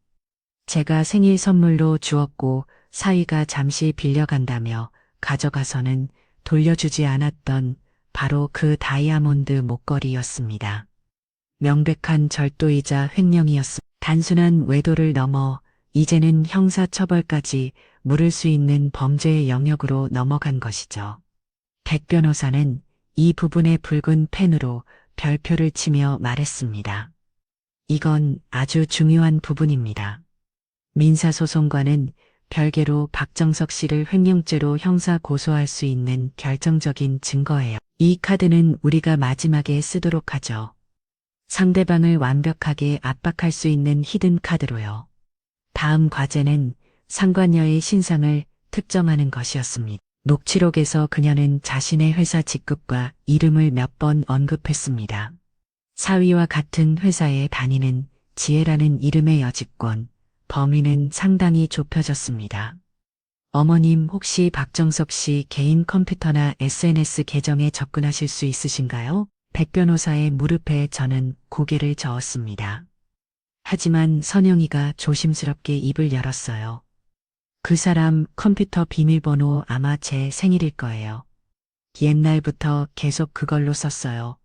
제가 생일 선물로 주었고 사위가 잠시 빌려간다며 가져가서는 돌려주지 않았던 바로 그 다이아몬드 목걸이였습니다. 명백한 절도이자 횡령이었습니다. 단순한 외도를 넘어 이제는 형사처벌까지 물을 수 있는 범죄의 영역으로 넘어간 것이죠. 백 변호사는 이 부분에 붉은 펜으로 별표를 치며 말했습니다. 이건 아주 중요한 부분입니다. 민사소송과는 별개로 박정석 씨를 횡령죄로 형사 고소할 수 있는 결정적인 증거예요. 이 카드는 우리가 마지막에 쓰도록 하죠. 상대방을 완벽하게 압박할 수 있는 히든 카드로요. 다음 과제는 상관녀의 신상을 특정하는 것이었습니다. 녹취록에서 그녀는 자신의 회사 직급과 이름을 몇 번 언급했습니다. 사위와 같은 회사에 다니는 지혜라는 이름의 여직원, 범위는 상당히 좁혀졌습니다. 어머님, 혹시 박정석 씨 개인 컴퓨터나 SNS 계정에 접근하실 수 있으신가요? 백 변호사의 무릎에 저는 고개를 저었습니다. 하지만 선영이가 조심스럽게 입을 열었어요. 그 사람 컴퓨터 비밀번호 아마 제 생일일 거예요. 옛날부터 계속 그걸로 썼어요.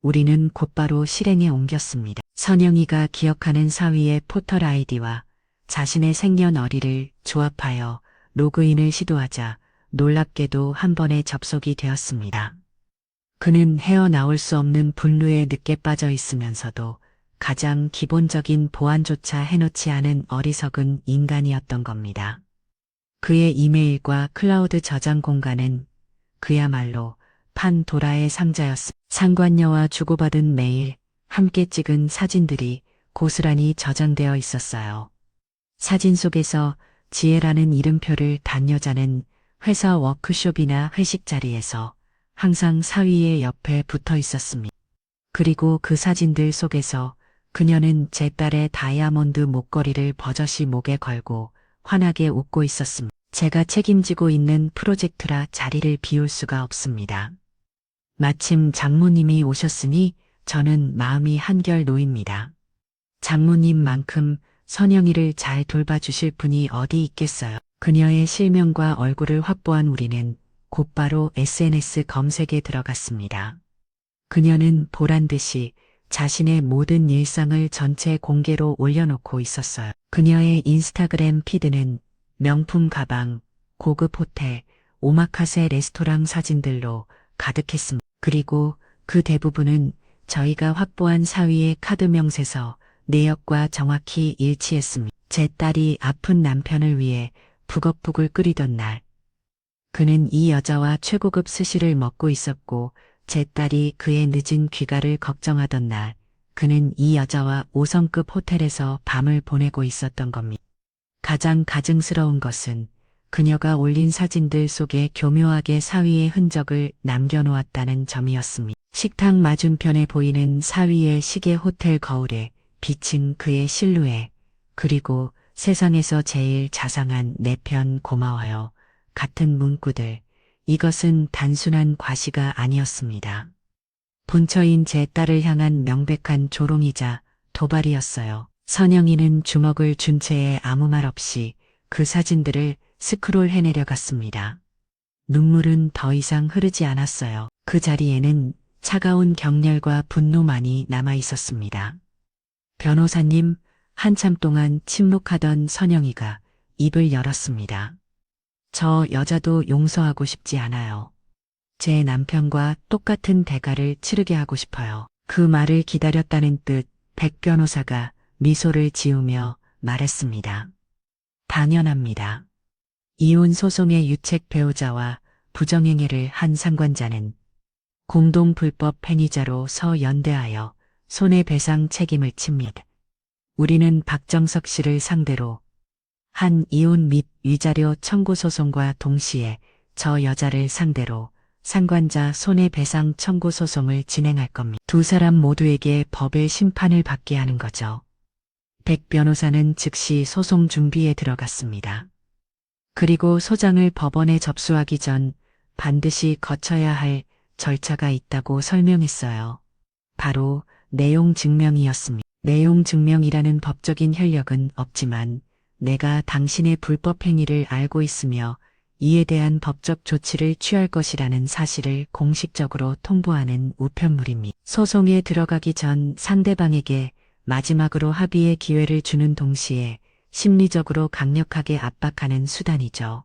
우리는 곧바로 실행에 옮겼습니다. 선영이가 기억하는 사위의 포털 아이디와 자신의 생년월일을 조합하여 로그인을 시도하자 놀랍게도 한 번에 접속이 되었습니다. 그는 헤어나올 수 없는 분노에 늦게 빠져 있으면서도 가장 기본적인 보안조차 해놓지 않은 어리석은 인간이었던 겁니다. 그의 이메일과 클라우드 저장 공간은 그야말로 판도라의 상자였습니다. 상관녀와 주고받은 메일, 함께 찍은 사진들이 고스란히 저장되어 있었어요. 사진 속에서 지혜라는 이름표를 단 여자는 회사 워크숍이나 회식 자리에서 항상 사위의 옆에 붙어 있었습니다. 그리고 그 사진들 속에서 그녀는 제 딸의 다이아몬드 목걸이를 버젓이 목에 걸고 환하게 웃고 있었습니다. 제가 책임지고 있는 프로젝트라 자리를 비울 수가 없습니다. 마침 장모님이 오셨으니 저는 마음이 한결 놓입니다. 장모님만큼 선영이를 잘 돌봐주실 분이 어디 있겠어요. 그녀의 실명과 얼굴을 확보한 우리는 곧바로 SNS 검색에 들어갔습니다. 그녀는 보란듯이 자신의 모든 일상을 전체 공개로 올려놓고 있었어요. 그녀의 인스타그램 피드는 명품 가방, 고급 호텔, 오마카세 레스토랑 사진들로 가득했습니다. 그리고 그 대부분은 저희가 확보한 사위의 카드 명세서 내역과 정확히 일치했습니다. 제 딸이 아픈 남편을 위해 북엇북을 끓이던 날, 그는 이 여자와 최고급 스시를 먹고 있었고 제 딸이 그의 늦은 귀가를 걱정하던 날, 그는 이 여자와 5성급 호텔에서 밤을 보내고 있었던 겁니다. 가장 가증스러운 것은 그녀가 올린 사진들 속에 교묘하게 사위의 흔적을 남겨놓았다는 점이었습니다. 식탁 맞은편에 보이는 사위의 시계 호텔 거울에 비친 그의 실루엣, 그리고 세상에서 제일 자상한 내 편 고마워요. 같은 문구들, 이것은 단순한 과시가 아니었습니다. 본처인 제 딸을 향한 명백한 조롱이자 도발이었어요. 선영이는 주먹을 준 채에 아무 말 없이 그 사진들을 스크롤 해내려갔습니다. 눈물은 더 이상 흐르지 않았어요. 그 자리에는 차가운 격렬과 분노만이 남아 있었습니다. 변호사님, 한참 동안 침묵하던 선영이가 입을 열었습니다. 저 여자도 용서하고 싶지 않아요. 제 남편과 똑같은 대가를 치르게 하고 싶어요. 그 말을 기다렸다는 듯 백 변호사가 미소를 지으며 말했습니다. 당연합니다. 이혼 소송의 유책 배우자와 부정행위를 한 상관자는 공동 불법 행위자로 연대하여 손해배상 책임을 집니다. 우리는 박정석 씨를 상대로 한 이혼 및 위자료 청구 소송과 동시에 저 여자를 상대로 상관자 손해배상 청구 소송을 진행할 겁니다. 두 사람 모두에게 법의 심판을 받게 하는 거죠. 백 변호사는 즉시 소송 준비에 들어갔습니다. 그리고 소장을 법원에 접수하기 전 반드시 거쳐야 할 절차가 있다고 설명했어요. 바로 내용 증명이었습니다. 내용 증명이라는 법적인 혈력은 없지만 내가 당신의 불법 행위를 알고 있으며 이에 대한 법적 조치를 취할 것이라는 사실을 공식적으로 통보하는 우편물입니다. 소송에 들어가기 전 상대방에게 마지막으로 합의의 기회를 주는 동시에 심리적으로 강력하게 압박하는 수단이죠.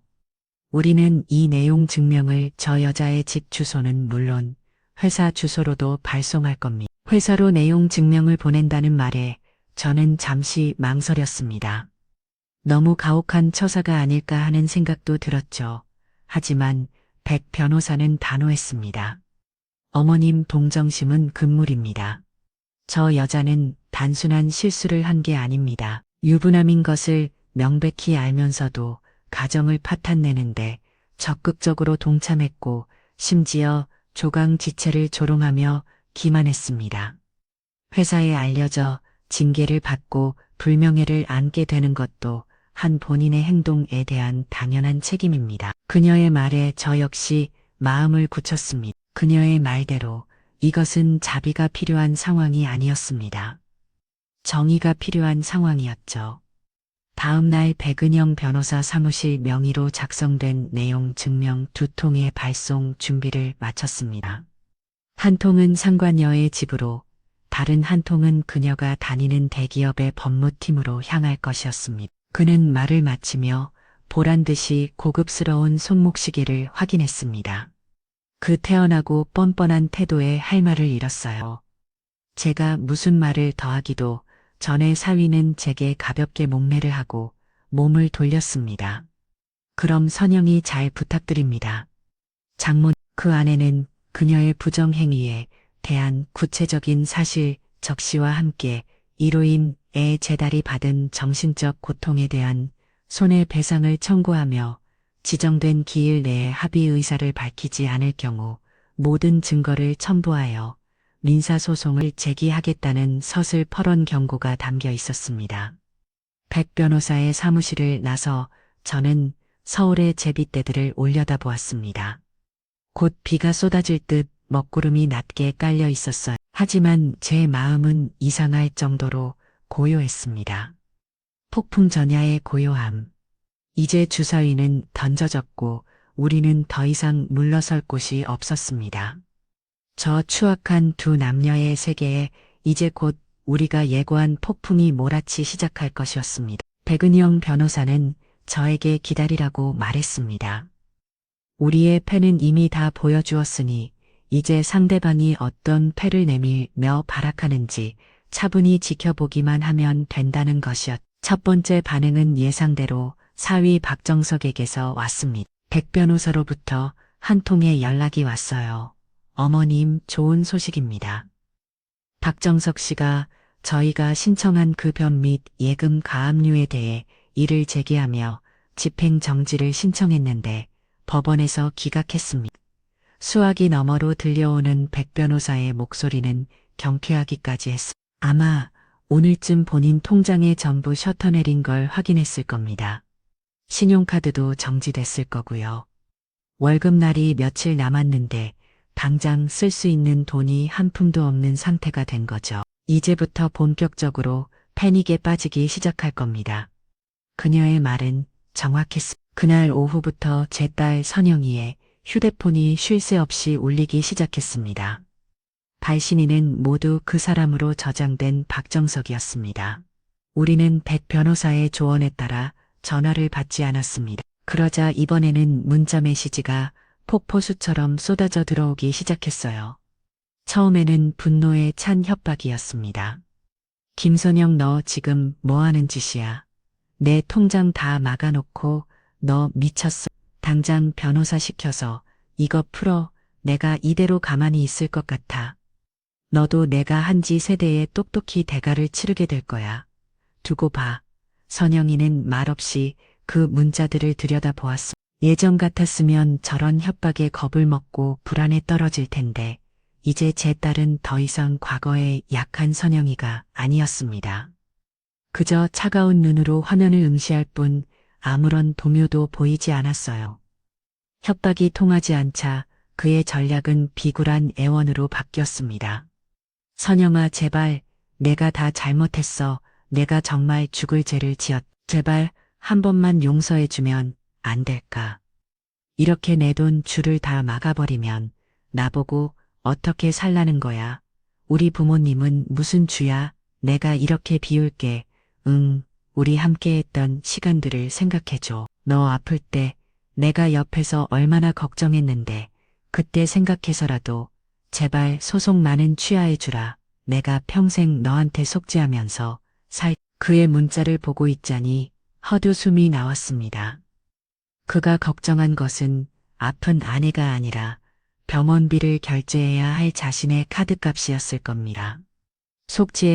우리는 이 내용 증명을 저 여자의 집 주소는 물론 회사 주소로도 발송할 겁니다. 회사로 내용 증명을 보낸다는 말에 저는 잠시 망설였습니다. 너무 가혹한 처사가 아닐까 하는 생각도 들었죠. 하지만 백 변호사는 단호했습니다. 어머님 동정심은 금물입니다. 저 여자는 단순한 실수를 한 게 아닙니다. 유부남인 것을 명백히 알면서도 가정을 파탄내는데 적극적으로 동참했고 심지어 조강지체를 조롱하며 기만했습니다. 회사에 알려져 징계를 받고 불명예를 안게 되는 것도 한 본인의 행동에 대한 당연한 책임입니다. 그녀의 말에 저 역시 마음을 굳혔습니다. 그녀의 말대로 이것은 자비가 필요한 상황이 아니었습니다. 정의가 필요한 상황이었죠. 다음 날 백은영 변호사 사무실 명의로 작성된 내용 증명 2통의 발송 준비를 마쳤습니다. 한 통은 상관녀의 집으로, 다른 한 통은 그녀가 다니는 대기업의 법무팀으로 향할 것이었습니다. 그는 말을 마치며 보란듯이 고급스러운 손목시계를 확인했습니다. 그 태연하고 뻔뻔한 태도에 할 말을 잃었어요. 제가 무슨 말을 더하기도 전에 사위는 제게 가볍게 목례를 하고 몸을 돌렸습니다. 그럼 선영이 잘 부탁드립니다. 장문, 그 안에는 그녀의 부정행위에 대한 구체적인 사실 적시와 함께 이로 인해 재달이 받은 정신적 고통에 대한 손해배상을 청구하며 지정된 기일 내에 합의 의사를 밝히지 않을 경우 모든 증거를 첨부하여 민사소송을 제기하겠다는 서슬퍼런 경고가 담겨 있었습니다. 백 변호사의 사무실을 나서 저는 서울의 제빗대들을 올려다보았습니다. 곧 비가 쏟아질 듯 먹구름이 낮게 깔려 있었어요. 하지만 제 마음은 이상할 정도로 고요했습니다. 폭풍 전야의 고요함. 이제 주사위는 던져졌고 우리는 더 이상 물러설 곳이 없었습니다. 저 추악한 두 남녀의 세계에 이제 곧 우리가 예고한 폭풍이 몰아치 시작할 것이었습니다. 백은영 변호사는 저에게 기다리라고 말했습니다. 우리의 패는 이미 다 보여주었으니 이제 상대방이 어떤 패를 내밀며 발악하는지 차분히 지켜보기만 하면 된다는 것이었. 첫 번째 반응은 예상대로 사위 박정석에게서 왔습니다. 백 변호사로부터 한 통의 연락이 왔어요. 어머님, 좋은 소식입니다. 박정석 씨가 저희가 신청한 그 변 및 예금 가압류에 대해 이를 제기하며 집행정지를 신청했는데 법원에서 기각했습니다. 수화기 너머로 들려오는 백 변호사의 목소리는 경쾌하기까지 했습니다. 아마 오늘쯤 본인 통장에 전부 셔터 내린 걸 확인했을 겁니다. 신용카드도 정지됐을 거고요. 월급날이 며칠 남았는데 당장 쓸 수 있는 돈이 한 푼도 없는 상태가 된 거죠. 이제부터 본격적으로 패닉에 빠지기 시작할 겁니다. 그녀의 말은 정확했습니다. 그날 오후부터 제 딸 선영이의 휴대폰이 쉴 새 없이 울리기 시작했습니다. 발신인은 모두 그 사람으로 저장된 박정석이었습니다. 우리는 백 변호사의 조언에 따라 전화를 받지 않았습니다. 그러자 이번에는 문자 메시지가 폭포수처럼 쏟아져 들어오기 시작했어요. 처음에는 분노에 찬 협박이었습니다. 김선영, 너 지금 뭐 하는 짓이야? 내 통장 다 막아놓고 너 미쳤어. 당장 변호사 시켜서 이거 풀어. 내가 이대로 가만히 있을 것 같아. 너도 내가 한 지 세대에 똑똑히 대가를 치르게 될 거야. 두고 봐. 선영이는 말없이 그 문자들을 들여다보았어. 예전 같았으면 저런 협박에 겁을 먹고 불안에 떨어질 텐데 이제 제 딸은 더 이상 과거의 약한 선영이가 아니었습니다. 그저 차가운 눈으로 화면을 응시할 뿐 아무런 동요도 보이지 않았어요. 협박이 통하지 않자 그의 전략은 비굴한 애원으로 바뀌었습니다. 선영아, 제발, 내가 다 잘못했어. 내가 정말 죽을 죄를 지었. 제발, 한 번만 용서해주면 안 될까. 이렇게 내 돈 줄을 다 막아버리면 나보고 어떻게 살라는 거야. 우리 부모님은 무슨 주야. 내가 이렇게 비울게. 응, 우리 함께했던 시간들을 생각해줘. 너 아플 때 내가 옆에서 얼마나 걱정했는데 그때 생각해서라도 제발 소송만은 취하해주라. 내가 평생 너한테 속죄하면서 살. 그의 문자를 보고 있자니 헛웃음이 나왔습니다. 그가 걱정한 것은 아픈 아내가 아니라 병원비를 결제해야 할 자신의 카드값이었을 겁니다.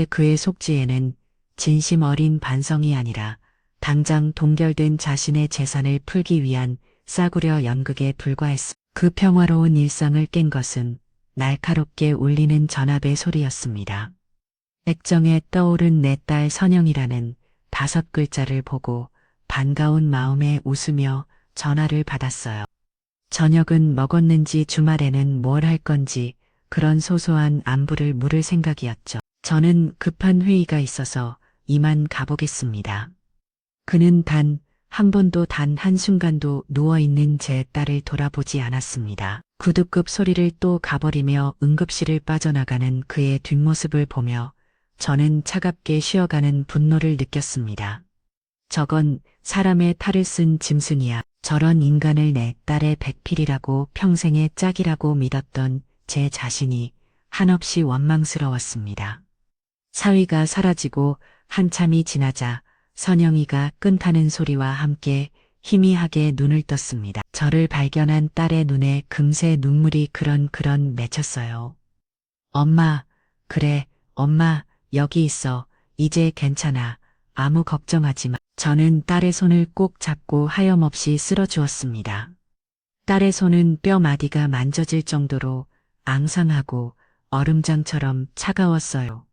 그의 속지에는 진심 어린 반성이 아니라 당장 동결된 자신의 재산을 풀기 위한 싸구려 연극에 불과했습니다. 그 평화로운 일상을 깬 것은 날카롭게 울리는 전화벨 소리였습니다. 액정에 떠오른 내 딸 선영이라는 5글자를 보고 반가운 마음에 웃으며 전화를 받았어요. 저녁은 먹었는지 주말에는 뭘 할 건지 그런 소소한 안부를 물을 생각이었죠. 저는 급한 회의가 있어서 이만 가보겠습니다. 그는 한 번도 단 한순간도 누워있는 제 딸을 돌아보지 않았습니다. 구두급 소리를 또 가버리며 응급실을 빠져나가는 그의 뒷모습을 보며 저는 차갑게 쉬어가는 분노를 느꼈습니다. 저건 사람의 탈을 쓴 짐승이야. 저런 인간을 내 딸의 백필이라고 평생의 짝이라고 믿었던 제 자신이 한없이 원망스러웠습니다. 사위가 사라지고 한참이 지나자 선영이가 끈타는 소리와 함께 희미하게 눈을 떴습니다. 저를 발견한 딸의 눈에 금세 눈물이 그런 맺혔어요. 엄마, 그래, 엄마, 여기 있어. 이제 괜찮아. 아무 걱정하지 마. 저는 딸의 손을 꼭 잡고 하염없이 쓸어주었습니다. 딸의 손은 뼈 마디가 만져질 정도로 앙상하고 얼음장처럼 차가웠어요.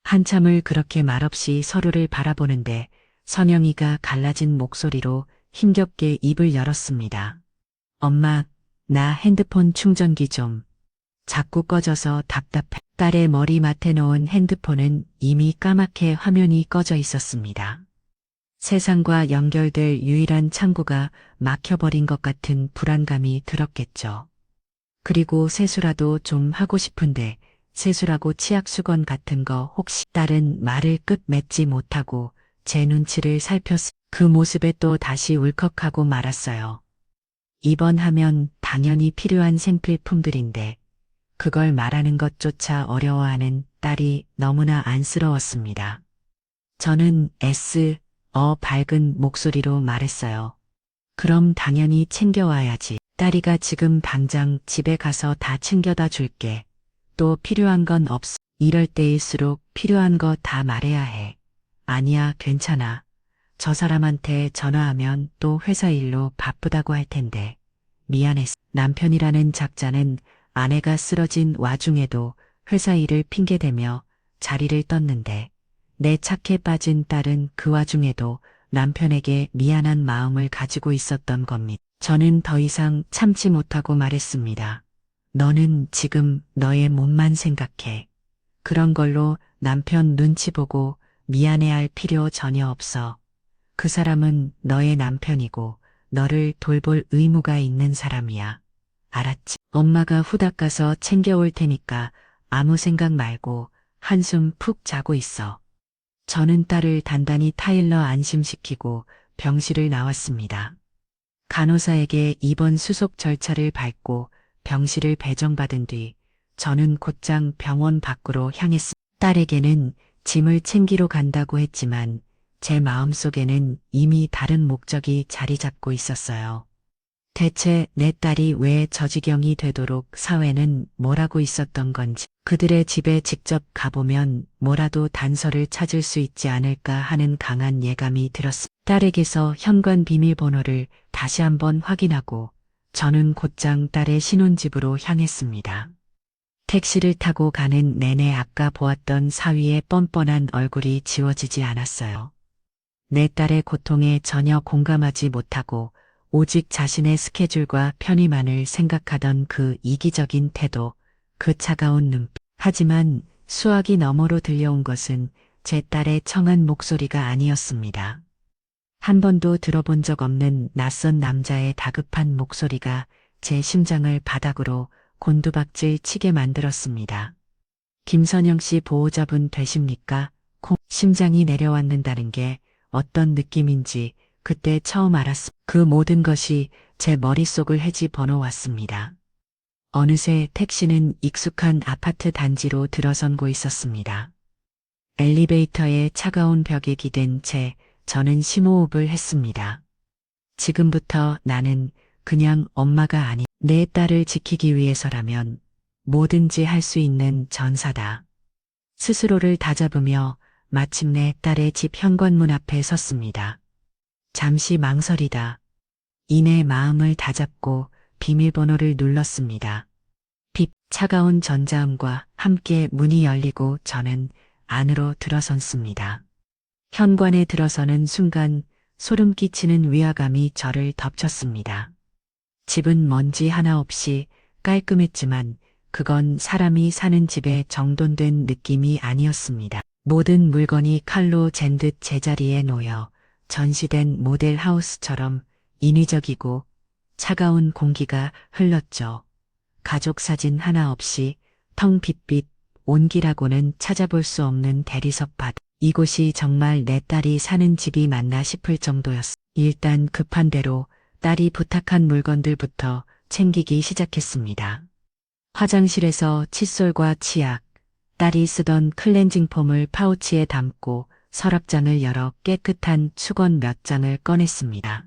한참을 그렇게 말없이 서로를 바라보는데 선영이가 갈라진 목소리로 힘겹게 입을 열었습니다. 엄마, 나 핸드폰 충전기 좀. 자꾸 꺼져서 답답해. 딸의 머리맡에 놓은 핸드폰은 이미 까맣게 화면이 꺼져 있었습니다. 세상과 연결될 유일한 창구가 막혀버린 것 같은 불안감이 들었겠죠. 그리고 세수라도 좀 하고 싶은데 세수라고 치약 수건 같은 거 혹시. 딸은 말을 끝 맺지 못하고 제 눈치를 그 모습에 또 다시 울컥하고 말았어요. 입원하면 당연히 필요한 생필품들인데 그걸 말하는 것조차 어려워하는 딸이 너무나 안쓰러웠습니다. 저는 밝은 목소리로 말했어요. 그럼 당연히 챙겨와야지. 딸이가 지금 당장 집에 가서 다 챙겨다 줄게. 또 필요한 건 없어. 이럴 때일수록 필요한 거 다 말해야 해. 아니야, 괜찮아. 저 사람한테 전화하면 또 회사 일로 바쁘다고 할 텐데. 미안했어. 남편이라는 작자는 아내가 쓰러진 와중에도 회사 일을 핑계대며 자리를 떴는데 내 착해 빠진 딸은 그 와중에도 남편에게 미안한 마음을 가지고 있었던 겁니다. 저는 더 이상 참지 못하고 말했습니다. 너는 지금 너의 몸만 생각해. 그런 걸로 남편 눈치 보고 미안해할 필요 전혀 없어. 그 사람은 너의 남편이고 너를 돌볼 의무가 있는 사람이야. 알았지? 엄마가 후딱 가서 챙겨올 테니까 아무 생각 말고 한숨 푹 자고 있어. 저는 딸을 단단히 타일러 안심시키고 병실을 나왔습니다. 간호사에게 입원 수속 절차를 밟고 병실을 배정받은 뒤 저는 곧장 병원 밖으로 향했습니다. 딸에게는 짐을 챙기러 간다고 했지만 제 마음속에는 이미 다른 목적이 자리 잡고 있었어요. 대체 내 딸이 왜 저지경이 되도록 사회는 뭐라고 있었던 건지, 그들의 집에 직접 가보면 뭐라도 단서를 찾을 수 있지 않을까 하는 강한 예감이 들었습니다. 딸에게서 현관 비밀번호를 다시 한번 확인하고 저는 곧장 딸의 신혼집으로 향했습니다. 택시를 타고 가는 내내 아까 보았던 사위의 뻔뻔한 얼굴이 지워지지 않았어요. 내 딸의 고통에 전혀 공감하지 못하고 오직 자신의 스케줄과 편의만을 생각하던 그 이기적인 태도, 그 차가운 눈빛. 하지만 수화기 너머로 들려온 것은 제 딸의 청한 목소리가 아니었습니다. 한 번도 들어본 적 없는 낯선 남자의 다급한 목소리가 제 심장을 바닥으로 곤두박질 치게 만들었습니다. 김선영 씨 보호자분 되십니까? 심장이 내려앉는다는 게 어떤 느낌인지 그때 처음 알았습니다. 그 모든 것이 제 머릿속을 헤집어 놓았습니다. 어느새 택시는 익숙한 아파트 단지로 들어선고 있었습니다. 엘리베이터의 차가운 벽에 기댄 채 저는 심호흡을 했습니다. 지금부터 나는 그냥 엄마가 아닌 내 딸을 지키기 위해서라면 뭐든지 할 수 있는 전사다. 스스로를 다잡으며 마침내 딸의 집 현관문 앞에 섰습니다. 잠시 망설이다. 이내 마음을 다잡고 비밀번호를 눌렀습니다. 빕 차가운 전자음과 함께 문이 열리고 저는 안으로 들어섰습니다. 현관에 들어서는 순간 소름 끼치는 위화감이 저를 덮쳤습니다. 집은 먼지 하나 없이 깔끔했지만 그건 사람이 사는 집에 정돈된 느낌이 아니었습니다. 모든 물건이 칼로 잰 듯 제자리에 놓여 전시된 모델 하우스처럼 인위적이고 차가운 공기가 흘렀죠. 가족 사진 하나 없이 텅 빗빛 온기라고는 찾아볼 수 없는 대리석 바닥. 이곳이 정말 내 딸이 사는 집이 맞나 싶을 정도였어. 일단 급한 대로 딸이 부탁한 물건들부터 챙기기 시작했습니다. 화장실에서 칫솔과 치약, 딸이 쓰던 클렌징 폼을 파우치에 담고 서랍장을 열어 깨끗한 수건 몇 장을 꺼냈습니다.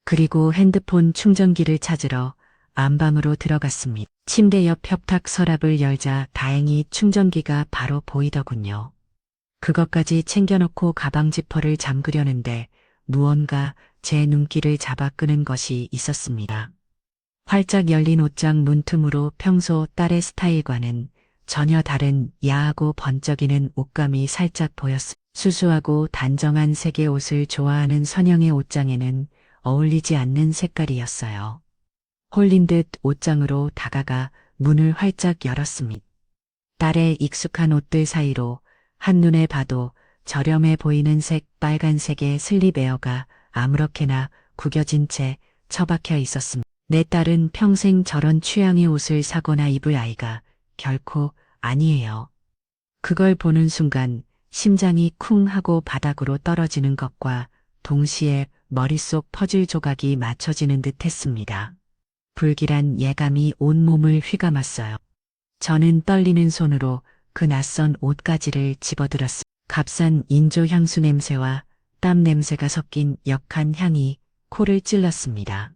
그리고 핸드폰 충전기를 찾으러 안방으로 들어갔습니다. 침대 옆 협탁 서랍을 열자 다행히 충전기가 바로 보이더군요. 그것까지 챙겨놓고 가방 지퍼를 잠그려는데 무언가 제 눈길을 잡아 끄는 것이 있었습니다. 활짝 열린 옷장 문틈으로 평소 딸의 스타일과는 전혀 다른 야하고 번쩍이는 옷감이 살짝 보였습니다. 수수하고 단정한 색의 옷을 좋아하는 선영의 옷장에는 어울리지 않는 색깔이었어요. 홀린 듯 옷장으로 다가가 문을 활짝 열었습니다. 딸의 익숙한 옷들 사이로 한눈에 봐도 저렴해 보이는 색 빨간색의 슬립웨어가 아무렇게나 구겨진 채 처박혀 있었습니다. 내 딸은 평생 저런 취향의 옷을 사거나 입을 아이가 결코 아니에요. 그걸 보는 순간 심장이 쿵 하고 바닥으로 떨어지는 것과 동시에 머릿속 퍼즐 조각이 맞춰지는 듯 했습니다. 불길한 예감이 온몸을 휘감았어요. 저는 떨리는 손으로 그 낯선 옷가지를 집어들었습니다. 값싼 인조 향수 냄새와 땀 냄새가 섞인 역한 향이 코를 찔렀습니다.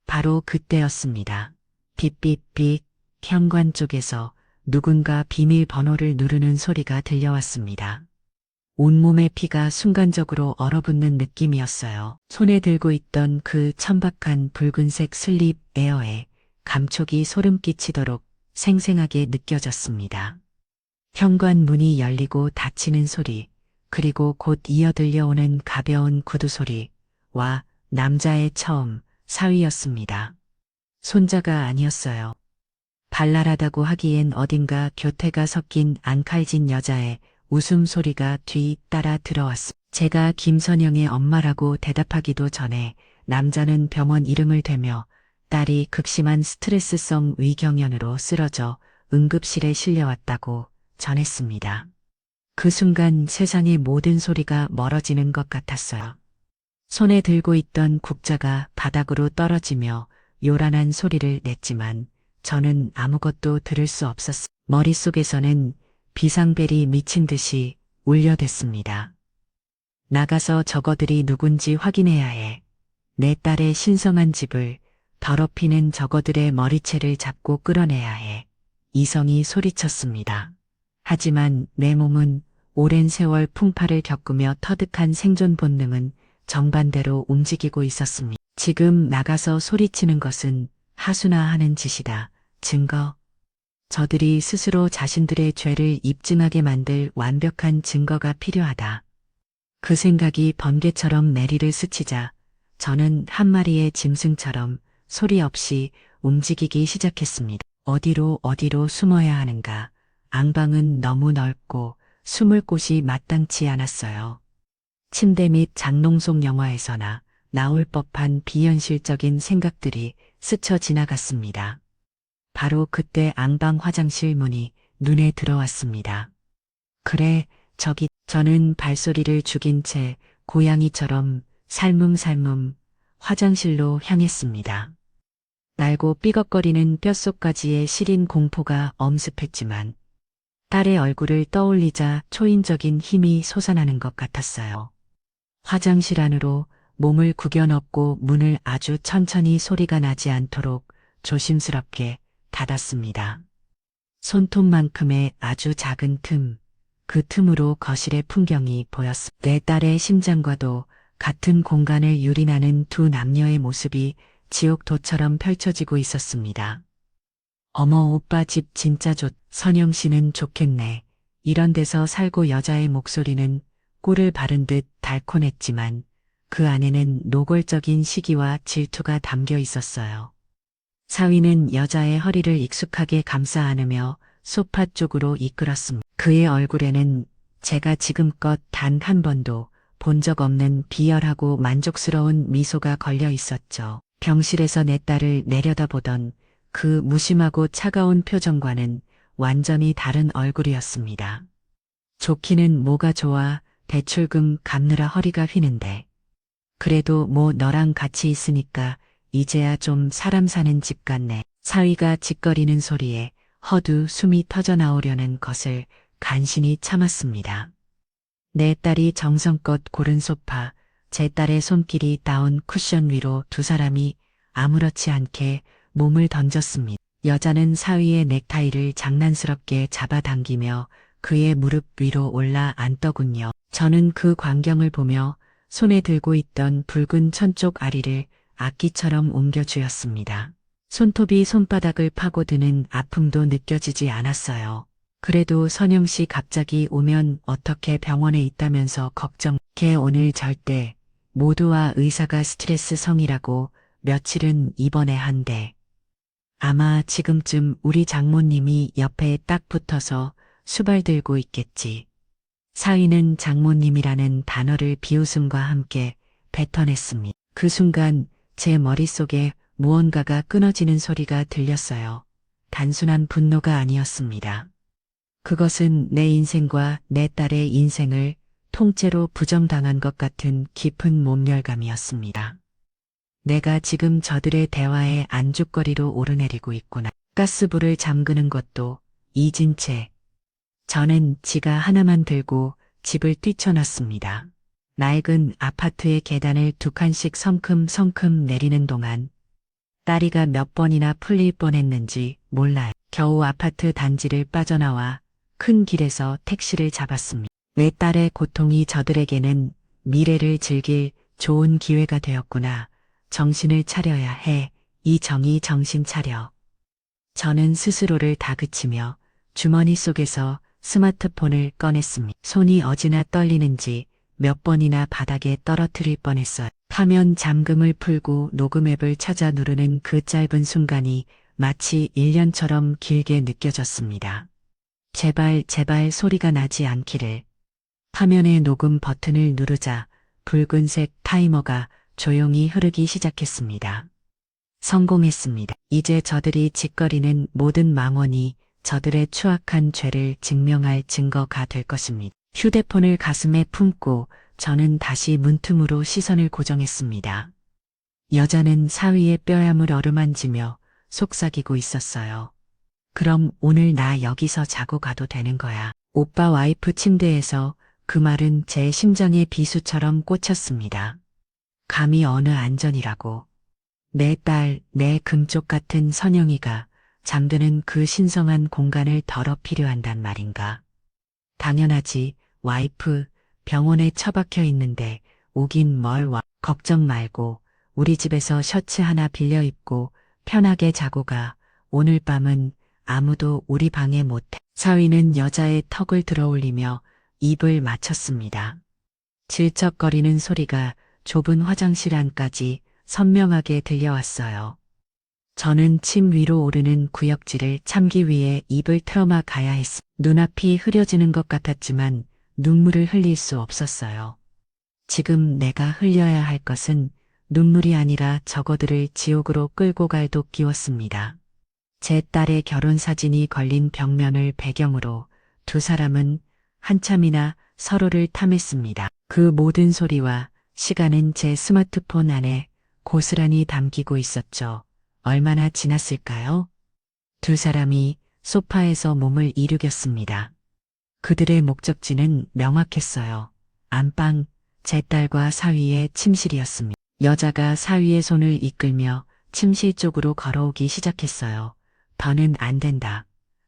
바로 그때였습니다. 빗빗빗 현관 쪽에서 누군가 비밀번호를 누르는 소리가 들려왔습니다. 온몸의 피가 순간적으로 얼어붙는 느낌이었어요. 손에 들고 있던 그 천박한 붉은색 슬립 에어에 감촉이 소름 끼치도록 생생하게 느껴졌습니다. 현관 문이 열리고 닫히는 소리, 그리고 곧 이어 들려오는 가벼운 구두 소리와 남자의 처음 사위였습니다. 손자가 아니었어요. 발랄하다고 하기엔 어딘가 교태가 섞인 앙칼진 여자의 웃음소리가 뒤따라 들어왔습니다. 제가 김선영의 엄마라고 대답하기도 전에 남자는 병원 이름을 대며 딸이 극심한 스트레스성 위경련으로 쓰러져 응급실에 실려왔다고 전했습니다. 그 순간 세상의 모든 소리가 멀어지는 것 같았어요. 손에 들고 있던 국자가 바닥으로 떨어지며 요란한 소리를 냈지만 저는 아무것도 들을 수 없었습니다. 머릿속에서는 비상벨이 미친 듯이 울려댔습니다. 나가서 저거들이 누군지 확인해야 해. 내 딸의 신성한 집을 더럽히는 저거들의 머리채를 잡고 끌어내야 해. 이성이 소리쳤습니다. 하지만 내 몸은 오랜 세월 풍파를 겪으며 터득한 생존 본능은 정반대로 움직이고 있었습니다. 지금 나가서 소리치는 것은 하수나하는 짓이다. 증거. 저들이 스스로 자신들의 죄를 입증하게 만들 완벽한 증거가 필요하다. 그 생각이 번개처럼 내리를 스치자 저는 한 마리의 짐승처럼 소리 없이 움직이기 시작했습니다. 어디로 숨어야 하는가. 앙방은 너무 넓고 숨을 곳이 마땅치 않았어요. 침대 및 장롱 속 영화에서나 나올 법한 비현실적인 생각들이 스쳐 지나갔습니다. 바로 그때 앙방 화장실 문이 눈에 들어왔습니다. 그래, 저기. 저는 발소리를 죽인 채 고양이처럼 살뭉살뭉 화장실로 향했습니다. 날고 삐걱거리는 뼛속까지의 시린 공포가 엄습했지만 딸의 얼굴을 떠올리자 초인적인 힘이 솟아나는 것 같았어요. 화장실 안으로 몸을 구겨 넣고 문을 아주 천천히 소리가 나지 않도록 조심스럽게 닫았습니다. 손톱만큼의 아주 작은 틈, 그 틈으로 거실의 풍경이 보였습니다. 내 딸의 심장과도 같은 공간을 유린하는 두 남녀의 모습이 지옥도처럼 펼쳐지고 있었습니다. 어머, 오빠 집 진짜 선영 씨는 좋겠네. 이런 데서 살고. 여자의 목소리는 꿀을 바른 듯 달콤했지만 그 안에는 노골적인 시기와 질투가 담겨 있었어요. 사위는 여자의 허리를 익숙하게 감싸 안으며 소파 쪽으로 이끌었습니다. 그의 얼굴에는 제가 지금껏 단 한 번도 본 적 없는 비열하고 만족스러운 미소가 걸려 있었죠. 병실에서 내 딸을 내려다보던 그 무심하고 차가운 표정과는 완전히 다른 얼굴이었습니다. 좋기는 뭐가 좋아. 대출금 갚느라 허리가 휘는데. 그래도 뭐 너랑 같이 있으니까 이제야 좀 사람 사는 집 같네. 사위가 짓거리는 소리에 허두 숨이 터져 나오려는 것을 간신히 참았습니다. 내 딸이 정성껏 고른 소파, 제 딸의 손길이 닿은 쿠션 위로 두 사람이 아무렇지 않게 몸을 던졌습니다. 여자는 사위의 넥타이를 장난스럽게 잡아당기며 그의 무릎 위로 올라 앉더군요. 저는 그 광경을 보며 손에 들고 있던 붉은 천쪽 아리를 악기처럼 옮겨주었습니다. 손톱이 손바닥을 파고드는 아픔도 느껴지지 않았어요. 그래도 선영 씨 갑자기 오면 어떻게 병원에 있다면서 걱정. 걔 오늘 절대. 모두와 의사가 스트레스 성이라고 며칠은 입원해 한대. 아마 지금쯤 우리 장모님이 옆에 딱 붙어서 수발 들고 있겠지. 사위는 장모님이라는 단어를 비웃음과 함께 뱉어냈습니다. 그 순간 제 머릿속에 무언가가 끊어지는 소리가 들렸어요. 단순한 분노가 아니었습니다. 그것은 내 인생과 내 딸의 인생을 통째로 부정당한 것 같은 깊은 모멸감이었습니다. 내가 지금 저들의 대화에 안주거리로 오르내리고 있구나. 가스불을 잠그는 것도 잊은 채 저는 지가 하나만 들고 집을 뛰쳐났습니다. 낡은 아파트의 계단을 두 칸씩 성큼성큼 내리는 동안 다리가 몇 번이나 풀릴 뻔했는지 몰라요. 겨우 아파트 단지를 빠져나와 큰 길에서 택시를 잡았습니다. 내 딸의 고통이 저들에게는 미래를 즐길 좋은 기회가 되었구나. 정신을 차려야 해. 이정희 정신 차려. 저는 스스로를 다그치며 주머니 속에서 스마트폰을 꺼냈습니다. 손이 어찌나 떨리는지 몇 번이나 바닥에 떨어뜨릴 뻔했어요. 화면 잠금을 풀고 녹음 앱을 찾아 누르는 그 짧은 순간이 마치 1년처럼 길게 느껴졌습니다. 제발 소리가 나지 않기를. 화면의 녹음 버튼을 누르자 붉은색 타이머가 조용히 흐르기 시작했습니다. 성공했습니다. 이제 저들이 짓거리는 모든 망언이 저들의 추악한 죄를 증명할 증거가 될 것입니다. 휴대폰을 가슴에 품고 저는 다시 문틈으로 시선을 고정했습니다. 여자는 사위의 뼈야물 어루만지며 속삭이고 있었어요. 그럼 오늘 나 여기서 자고 가도 되는 거야. 오빠 와이프 침대에서 그 말은 제 심장에 비수처럼 꽂혔습니다. 감히 어느 안전이라고. 내 딸, 내 금쪽 같은 선영이가 잠드는 그 신성한 공간을 더럽히려 한단 말인가. 당연하지, 와이프, 병원에 처박혀 있는데 오긴 뭘 와. 걱정 말고 우리 집에서 셔츠 하나 빌려 입고 편하게 자고 가. 오늘 밤은 아무도 우리 방에 못 해. 사위는 여자의 턱을 들어올리며 입을 맞췄습니다. 질척거리는 소리가 좁은 화장실 안까지 선명하게 들려왔어요. 저는 침 위로 오르는 구역질을 참기 위해 입을 틀어막 가야 했습니다. 눈앞이 흐려지는 것 같았지만 눈물을 흘릴 수 없었어요. 지금 내가 흘려야 할 것은 눈물이 아니라 저거들을 지옥으로 끌고 갈 도끼였습니다. 제 딸의 결혼 사진이 걸린 벽면을 배경으로 두 사람은 한참이나 서로를 탐했습니다. 그 모든 소리와 시간은 제 스마트폰 안에 고스란히 담기고 있었죠. 얼마나 지났을까요? 두 사람이 소파에서 몸을 이륙였습니다. 그들의 목적지는 명확했어요. 안방, 제 딸과 사위의 침실이었습니다. 여자가 사위의 손을 이끌며 침실 쪽으로 걸어오기 시작했어요. 더는 안 된다.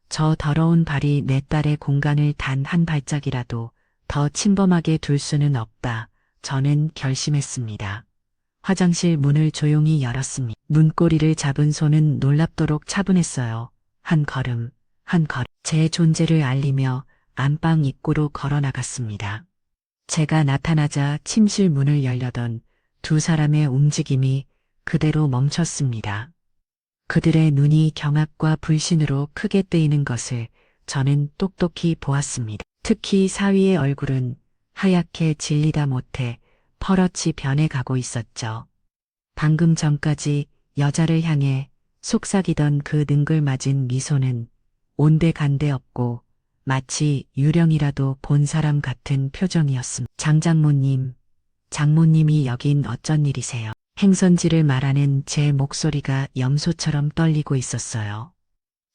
저 더러운 발이 내 딸의 공간을 단 한 발짝이라도 더 침범하게 둘 수는 없다. 저는 결심했습니다. 화장실 문을 조용히 열었습니다. 문고리를 잡은 손은 놀랍도록 차분했어요. 한 걸음, 한 걸음. 제 존재를 알리며 안방 입구로 걸어 나갔습니다. 제가 나타나자 침실 문을 열려던 두 사람의 움직임이 그대로 멈췄습니다. 그들의 눈이 경악과 불신으로 크게 뜨이는 것을 저는 똑똑히 보았습니다. 특히 사위의 얼굴은 하얗게 질리다 못해 퍼렇이 변해가고 있었죠. 방금 전까지 여자를 향해 속삭이던 그 능글맞은 미소는 온데간데 없고 마치 유령이라도 본 사람 같은 표정이었습니다. 장장모님, 장모님이 여긴 어쩐 일이세요? 행선지를 말하는 제 목소리가 염소처럼 떨리고 있었어요.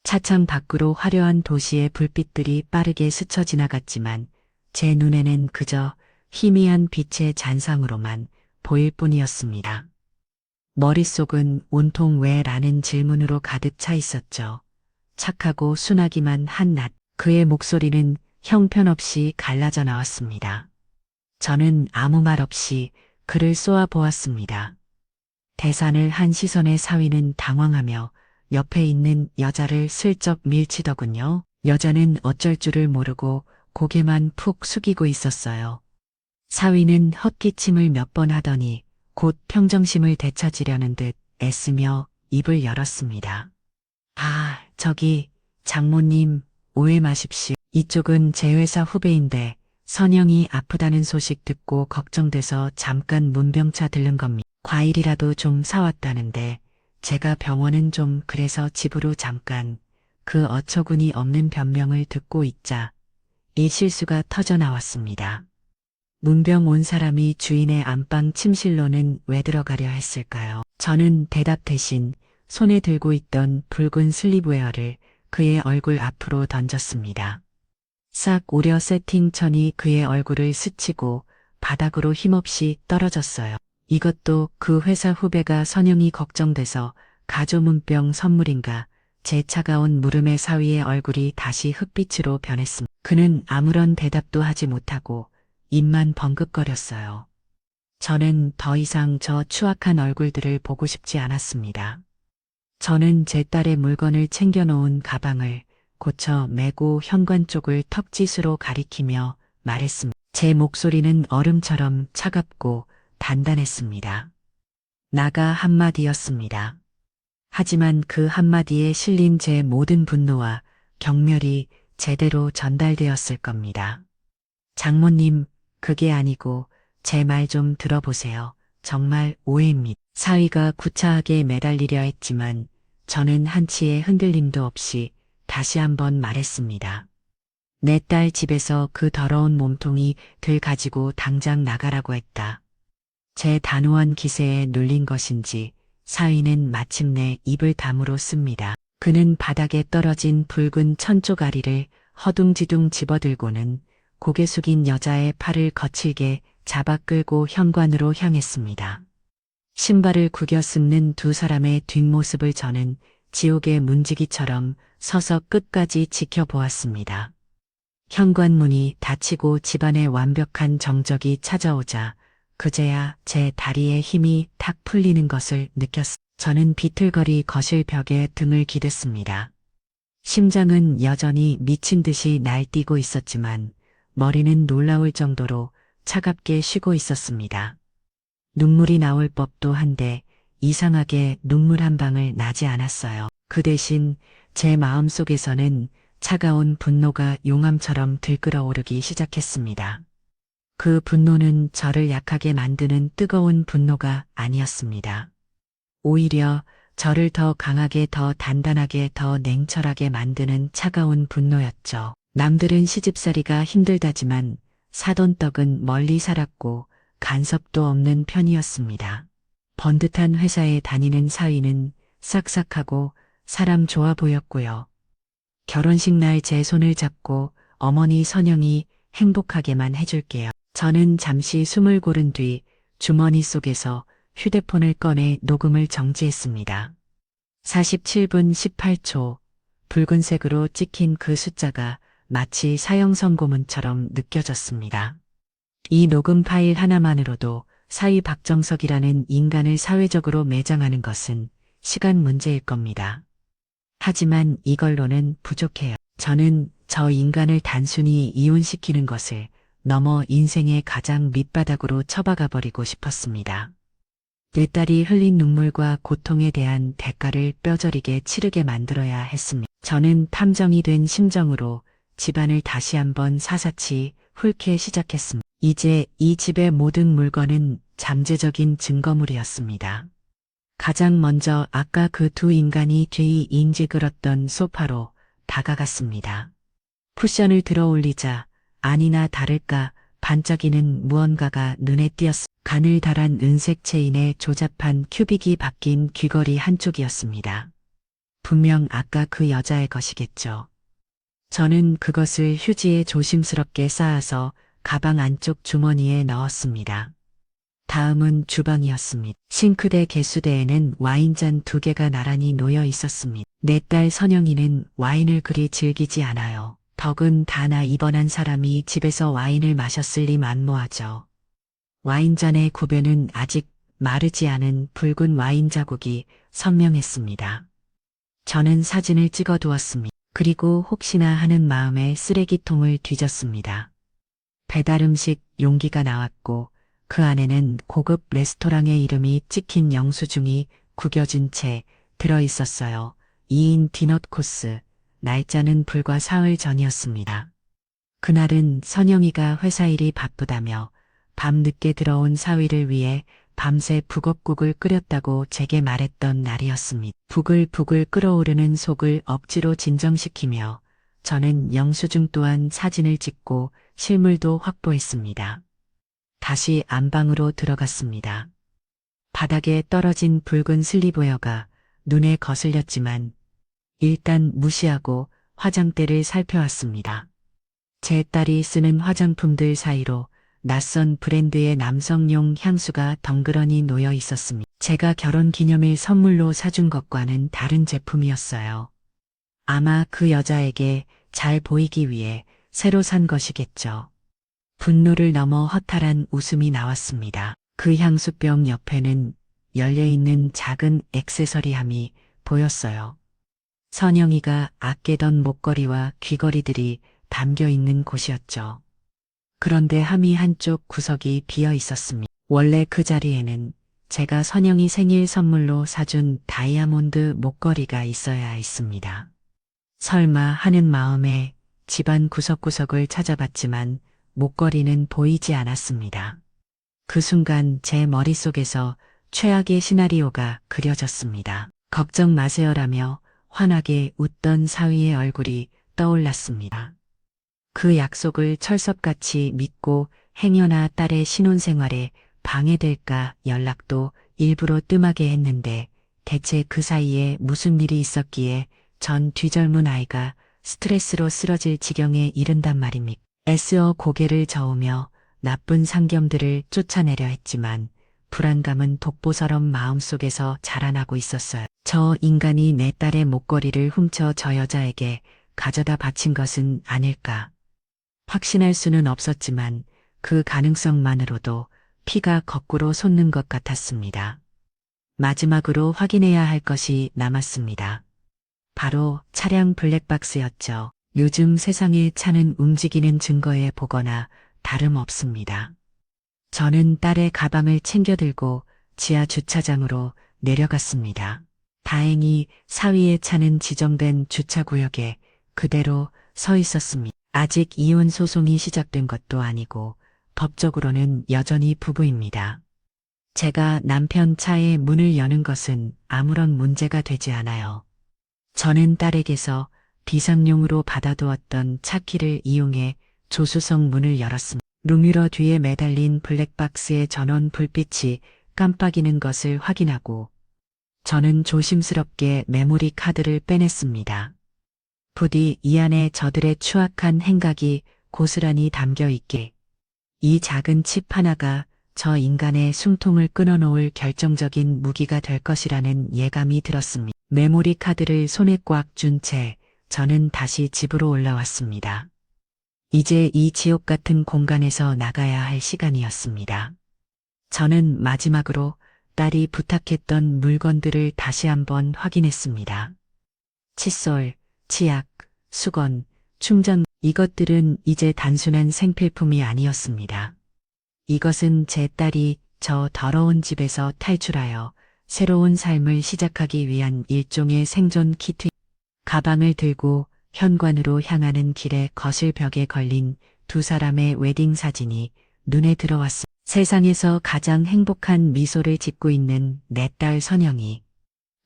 차창 밖으로 화려한 도시의 불빛들이 빠르게 스쳐 지나갔지만 제 눈에는 그저 희미한 빛의 잔상으로만 보일 뿐이었습니다. 머릿속은 온통 왜 라는 질문으로 가득 차 있었죠. 착하고 순하기만 한 낮, 그의 목소리는 형편없이 갈라져 나왔습니다. 저는 아무 말 없이 그를 쏘아 보았습니다. 대산을 한 시선의 사위는 당황하며 옆에 있는 여자를 슬쩍 밀치더군요. 여자는 어쩔 줄을 모르고 고개만 푹 숙이고 있었어요. 사위는 헛기침을 몇 번 하더니 곧 평정심을 되찾으려는 듯 애쓰며 입을 열었습니다. 아, 저기, 장모님, 오해 마십시오. 이쪽은 제 회사 후배인데 선영이 아프다는 소식 듣고 걱정돼서 잠깐 문병차 들른 겁니다. 과일이라도 좀 사왔다는데 제가 병원은 좀 그래서 집으로 잠깐 그 어처구니 없는 변명을 듣고 있자 이 실수가 터져 나왔습니다. 문병 온 사람이 주인의 안방 침실로는 왜 들어가려 했을까요? 저는 대답 대신 손에 들고 있던 붉은 슬립웨어를 그의 얼굴 앞으로 던졌습니다. 싹 오려 세팅천이 그의 얼굴을 스치고 바닥으로 힘없이 떨어졌어요. 이것도 그 회사 후배가 선영이 걱정돼서 가조문병 선물인가. 제 차가운 물음의 사위의 얼굴이 다시 흑빛으로 변했습니다. 그는 아무런 대답도 하지 못하고 입만 벙긋거렸어요. 저는 더 이상 저 추악한 얼굴들을 보고 싶지 않았습니다. 저는 제 딸의 물건을 챙겨놓은 가방을 고쳐 메고 현관 쪽을 턱짓으로 가리키며 말했습니다. 제 목소리는 얼음처럼 차갑고 단단했습니다. 나가 한마디였습니다. 하지만 그 한마디에 실린 제 모든 분노와 경멸이 제대로 전달되었을 겁니다. 장모님, 그게 아니고 제 말 좀 들어보세요. 정말 오해입니다. 사위가 구차하게 매달리려 했지만 저는 한치의 흔들림도 없이 다시 한번 말했습니다. 내 딸 집에서 그 더러운 몸통이 들 가지고 당장 나가라고 했다. 제 단호한 기세에 눌린 것인지 사위는 마침내 입을 다물었습니다. 그는 바닥에 떨어진 붉은 천조가리를 허둥지둥 집어들고는 고개 숙인 여자의 팔을 거칠게 잡아 끌고 현관으로 향했습니다. 신발을 구겨 신는 두 사람의 뒷모습을 저는 지옥의 문지기처럼 서서 끝까지 지켜보았습니다. 현관문이 닫히고 집안에 완벽한 정적이 찾아오자 그제야 제 다리에 힘이 탁 풀리는 것을 느꼈습니다. 저는 비틀거리 거실 벽에 등을 기댔습니다. 심장은 여전히 미친 듯이 날뛰고 있었지만 머리는 놀라울 정도로 차갑게 쉬고 있었습니다. 눈물이 나올 법도 한데 이상하게 눈물 한 방울 나지 않았어요. 그 대신 제 마음속에서는 차가운 분노가 용암처럼 들끓어오르기 시작했습니다. 그 분노는 저를 약하게 만드는 뜨거운 분노가 아니었습니다. 오히려 저를 더 강하게, 더 단단하게, 더 냉철하게 만드는 차가운 분노였죠. 남들은 시집살이가 힘들다지만 사돈 떡은 멀리 살았고 간섭도 없는 편이었습니다. 번듯한 회사에 다니는 사위는 싹싹하고 사람 좋아 보였고요. 결혼식 날 제 손을 잡고 어머니 선영이 행복하게만 해줄게요. 저는 잠시 숨을 고른 뒤 주머니 속에서 휴대폰을 꺼내 녹음을 정지했습니다. 47분 18초, 붉은색으로 찍힌 그 숫자가 마치 사형 선고문처럼 느껴졌습니다. 이 녹음 파일 하나만으로도 사위 박정석이라는 인간을 사회적으로 매장하는 것은 시간 문제일 겁니다. 하지만 이걸로는 부족해요. 저는 저 인간을 단순히 이혼시키는 것을 넘어 인생의 가장 밑바닥으로 처박아 버리고 싶었습니다. 내 딸이 흘린 눈물과 고통에 대한 대가를 뼈저리게 치르게 만들어야 했습니다. 저는 탐정이 된 심정으로 집안을 다시 한번 사사치 훑기 시작했습니다. 이제 이 집의 모든 물건은 잠재적인 증거물이었습니다. 가장 먼저 아까 그 두 인간이 뒤인지 끌었던 소파로 다가갔습니다. 쿠션을 들어 올리자 아니나 다를까 반짝이는 무언가가 눈에 띄었습니다. 가늘다란 은색 체인에 조잡한 큐빅이 박힌 귀걸이 한쪽이었습니다. 분명 아까 그 여자의 것이겠죠. 저는 그것을 휴지에 조심스럽게 쌓아서 가방 안쪽 주머니에 넣었습니다. 다음은 주방이었습니다. 싱크대 개수대에는 와인잔 2개가 나란히 놓여 있었습니다. 내 딸 선영이는 와인을 그리 즐기지 않아요. 덕은 다나 입원한 사람이 집에서 와인을 마셨을 리 만무하죠. 와인잔의 구변은 아직 마르지 않은 붉은 와인 자국이 선명했습니다. 저는 사진을 찍어두었습니다. 그리고 혹시나 하는 마음에 쓰레기통을 뒤졌습니다. 배달음식 용기가 나왔고 그 안에는 고급 레스토랑의 이름이 찍힌 영수증이 구겨진 채 들어있었어요. 2인 디너 코스, 날짜는 불과 사흘 전이었습니다. 그날은 선영이가 회사 일이 바쁘다며 밤늦게 들어온 사위를 위해 밤새 북엇국을 끓였다고 제게 말했던 날이었습니다. 부글부글 끓어오르는 속을 억지로 진정시키며 저는 영수증 또한 사진을 찍고 실물도 확보했습니다. 다시 안방으로 들어갔습니다. 바닥에 떨어진 붉은 슬리브웨어가 눈에 거슬렸지만 일단 무시하고 화장대를 살펴왔습니다. 제 딸이 쓰는 화장품들 사이로 낯선 브랜드의 남성용 향수가 덩그러니 놓여 있었습니다. 제가 결혼 기념일 선물로 사준 것과는 다른 제품이었어요. 아마 그 여자에게 잘 보이기 위해 새로 산 것이겠죠. 분노를 넘어 허탈한 웃음이 나왔습니다. 그 향수병 옆에는 열려있는 작은 액세서리함이 보였어요. 선영이가 아끼던 목걸이와 귀걸이들이 담겨있는 곳이었죠. 그런데 함이 한쪽 구석이 비어 있었습니다. 원래 그 자리에는 제가 선영이 생일 선물로 사준 다이아몬드 목걸이가 있어야 했습니다. 설마 하는 마음에 집안 구석구석을 찾아봤지만 목걸이는 보이지 않았습니다. 그 순간 제 머릿속에서 최악의 시나리오가 그려졌습니다. 걱정 마세요라며 환하게 웃던 사위의 얼굴이 떠올랐습니다. 그 약속을 철석같이 믿고 행여나 딸의 신혼생활에 방해될까 연락도 일부러 뜸하게 했는데 대체 그 사이에 무슨 일이 있었기에 전 뒤젊은 아이가 스트레스로 쓰러질 지경에 이른단 말입니까? 애쓰어 고개를 저으며 나쁜 상견들을 쫓아내려 했지만 불안감은 독보처럼 마음속에서 자라나고 있었어요. 저 인간이 내 딸의 목걸이를 훔쳐 저 여자에게 가져다 바친 것은 아닐까. 확신할 수는 없었지만 그 가능성만으로도 피가 거꾸로 솟는 것 같았습니다. 마지막으로 확인해야 할 것이 남았습니다. 바로 차량 블랙박스였죠. 요즘 세상의 차는 움직이는 증거에 보거나 다름없습니다. 저는 딸의 가방을 챙겨 들고 지하 주차장으로 내려갔습니다. 다행히 사위의 차는 지정된 주차구역에 그대로 서 있었습니다. 아직 이혼 소송이 시작된 것도 아니고 법적으로는 여전히 부부입니다. 제가 남편 차의 문을 여는 것은 아무런 문제가 되지 않아요. 저는 딸에게서 비상용으로 받아두었던 차키를 이용해 조수석 문을 열었습니다. 룸미러 뒤에 매달린 블랙박스의 전원 불빛이 깜빡이는 것을 확인하고 저는 조심스럽게 메모리 카드를 빼냈습니다. 부디 이 안에 저들의 추악한 행각이 고스란히 담겨 있게 이 작은 칩 하나가 저 인간의 숨통을 끊어놓을 결정적인 무기가 될 것이라는 예감이 들었습니다. 메모리 카드를 손에 꽉 쥔 채 저는 다시 집으로 올라왔습니다. 이제 이 지옥 같은 공간에서 나가야 할 시간이었습니다. 저는 마지막으로 딸이 부탁했던 물건들을 다시 한번 확인했습니다. 칫솔, 치약, 수건, 충전, 이것들은 이제 단순한 생필품이 아니었습니다. 이것은 제 딸이 저 더러운 집에서 탈출하여 새로운 삶을 시작하기 위한 일종의 생존 키트. 가방을 들고 현관으로 향하는 길에 거실 벽에 걸린 두 사람의 웨딩 사진이 눈에 들어왔습니다. 세상에서 가장 행복한 미소를 짓고 있는 내 딸 선영이,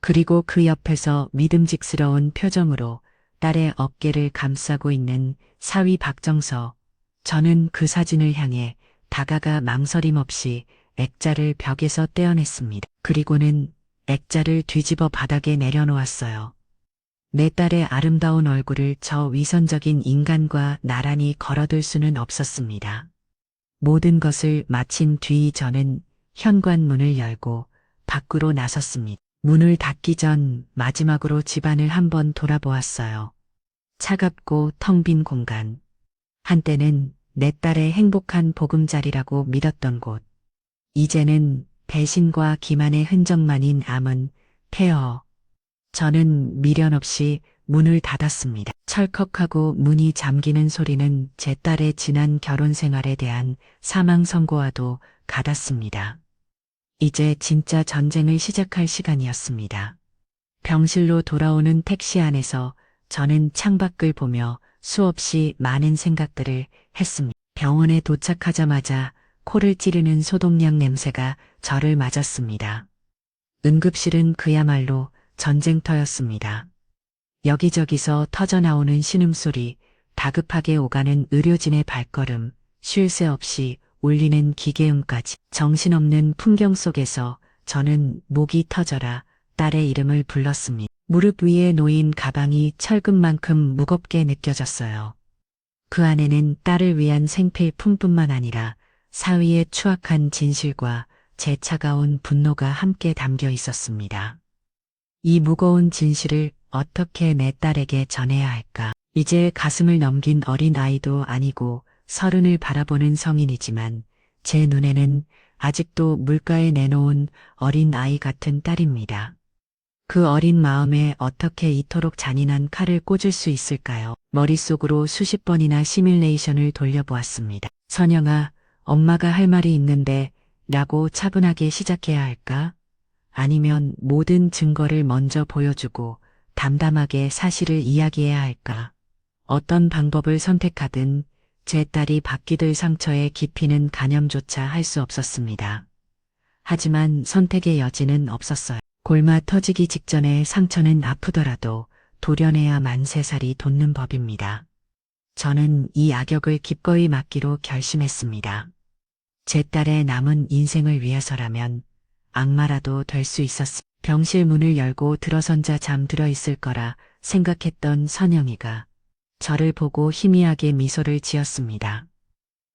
그리고 그 옆에서 믿음직스러운 표정으로 딸의 어깨를 감싸고 있는 사위 박정서. 저는 그 사진을 향해 다가가 망설임 없이 액자를 벽에서 떼어냈습니다. 그리고는 액자를 뒤집어 바닥에 내려놓았어요. 내 딸의 아름다운 얼굴을 저 위선적인 인간과 나란히 걸어둘 수는 없었습니다. 모든 것을 마친 뒤 저는 현관문을 열고 밖으로 나섰습니다. 문을 닫기 전 마지막으로 집안을 한번 돌아보았어요. 차갑고 텅 빈 공간. 한때는 내 딸의 행복한 보금자리라고 믿었던 곳. 이제는 배신과 기만의 흔적만인 암은 폐허. 저는 미련 없이 문을 닫았습니다. 철컥하고 문이 잠기는 소리는 제 딸의 지난 결혼 생활에 대한 사망 선고와도 같았습니다. 이제 진짜 전쟁을 시작할 시간이었습니다. 병실로 돌아오는 택시 안에서 저는 창밖을 보며 수없이 많은 생각들을 했습니다. 병원에 도착하자마자 코를 찌르는 소독약 냄새가 저를 맞았습니다. 응급실은 그야말로 전쟁터였습니다. 여기저기서 터져나오는 신음소리, 다급하게 오가는 의료진의 발걸음, 쉴 새 없이 울리는 기계음까지. 정신없는 풍경 속에서 저는 목이 터져라 딸의 이름을 불렀습니다. 무릎 위에 놓인 가방이 철근만큼 무겁게 느껴졌어요. 그 안에는 딸을 위한 생필품뿐만 아니라 사위의 추악한 진실과 제 차가운 분노가 함께 담겨 있었습니다. 이 무거운 진실을 어떻게 내 딸에게 전해야 할까? 이제 가슴을 넘긴 어린 아이도 아니고 30을 바라보는 성인이지만 제 눈에는 아직도 물가에 내놓은 어린 아이 같은 딸입니다. 그 어린 마음에 어떻게 이토록 잔인한 칼을 꽂을 수 있을까요? 머릿속으로 수십 번이나 시뮬레이션을 돌려보았습니다. 선영아, 엄마가 할 말이 있는데 라고 차분하게 시작해야 할까? 아니면 모든 증거를 먼저 보여주고 담담하게 사실을 이야기해야 할까? 어떤 방법을 선택하든 제 딸이 받기들 상처의 깊이는 가늠조차 할 수 없었습니다. 하지만 선택의 여지는 없었어요. 골마 터지기 직전에 상처는 아프더라도 도려내야 만세살이 돋는 법입니다. 저는 이 악역을 기꺼이 맡기로 결심했습니다. 제 딸의 남은 인생을 위해서라면 악마라도 될 수 있었습니다. 병실 문을 열고 들어선자 잠들어 있을 거라 생각했던 선영이가 저를 보고 희미하게 미소를 지었습니다.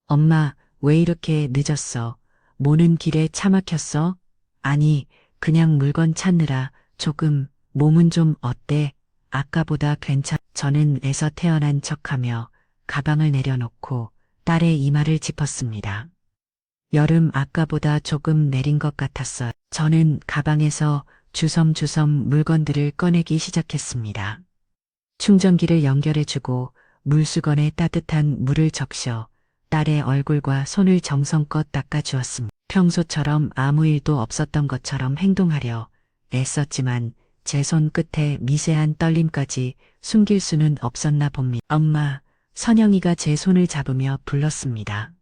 엄마, 왜 이렇게 늦었어? 모는 길에 차 막혔어? 아니, 그냥 물건 찾느라 조금, 몸은 좀 어때? 아까보다 저는 애서 태어난 척하며 가방을 내려놓고 딸의 이마를 짚었습니다. 여름 아까보다 조금 내린 것 같았어요. 저는 가방에서 주섬주섬 물건들을 꺼내기 시작했습니다. 충전기를 연결해주고 물수건에 따뜻한 물을 적셔 딸의 얼굴과 손을 정성껏 닦아주었습니다. 평소처럼 아무 일도 없었던 것처럼 행동하려 애썼지만 제 손 끝에 미세한 떨림까지 숨길 수는 없었나 봅니다. 엄마, 선영이가 제 손을 잡으며 불렀습니다.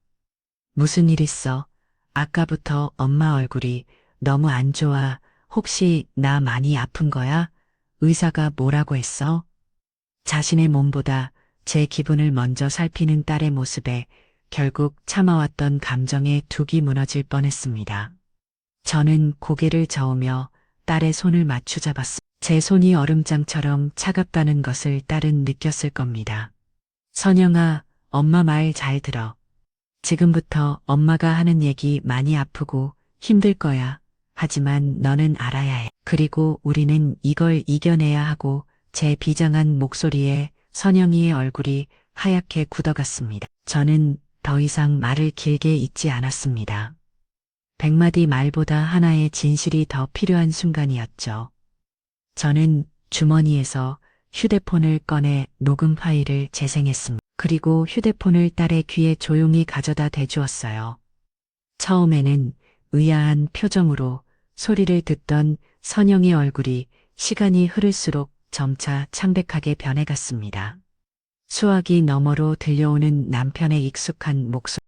무슨 일 있어? 아까부터 엄마 얼굴이 너무 안 좋아. 혹시 나 많이 아픈 거야? 의사가 뭐라고 했어? 자신의 몸보다 제 기분을 먼저 살피는 딸의 모습에 결국 참아왔던 감정에 둑이 무너질 뻔했습니다. 저는 고개를 저으며 딸의 손을 맞추 잡았습니다. 제 손이 얼음장처럼 차갑다는 것을 딸은 느꼈을 겁니다. 선영아, 엄마 말 잘 들어. 지금부터 엄마가 하는 얘기 많이 아프고 힘들 거야. 하지만 너는 알아야 해. 그리고 우리는 이걸 이겨내야 하고 제 비장한 목소리에 선영이의 얼굴이 하얗게 굳어갔습니다. 저는 더 이상 말을 길게 잇지 않았습니다. 100마디 말보다 하나의 진실이 더 필요한 순간이었죠. 저는 주머니에서 휴대폰을 꺼내 녹음 파일을 재생했습니다. 그리고 휴대폰을 딸의 귀에 조용히 가져다 대주었어요. 처음에는 의아한 표정으로 소리를 듣던 선영의 얼굴이 시간이 흐를수록 점차 창백하게 변해갔습니다. 수화기 너머로 들려오는 남편의 익숙한 목소리.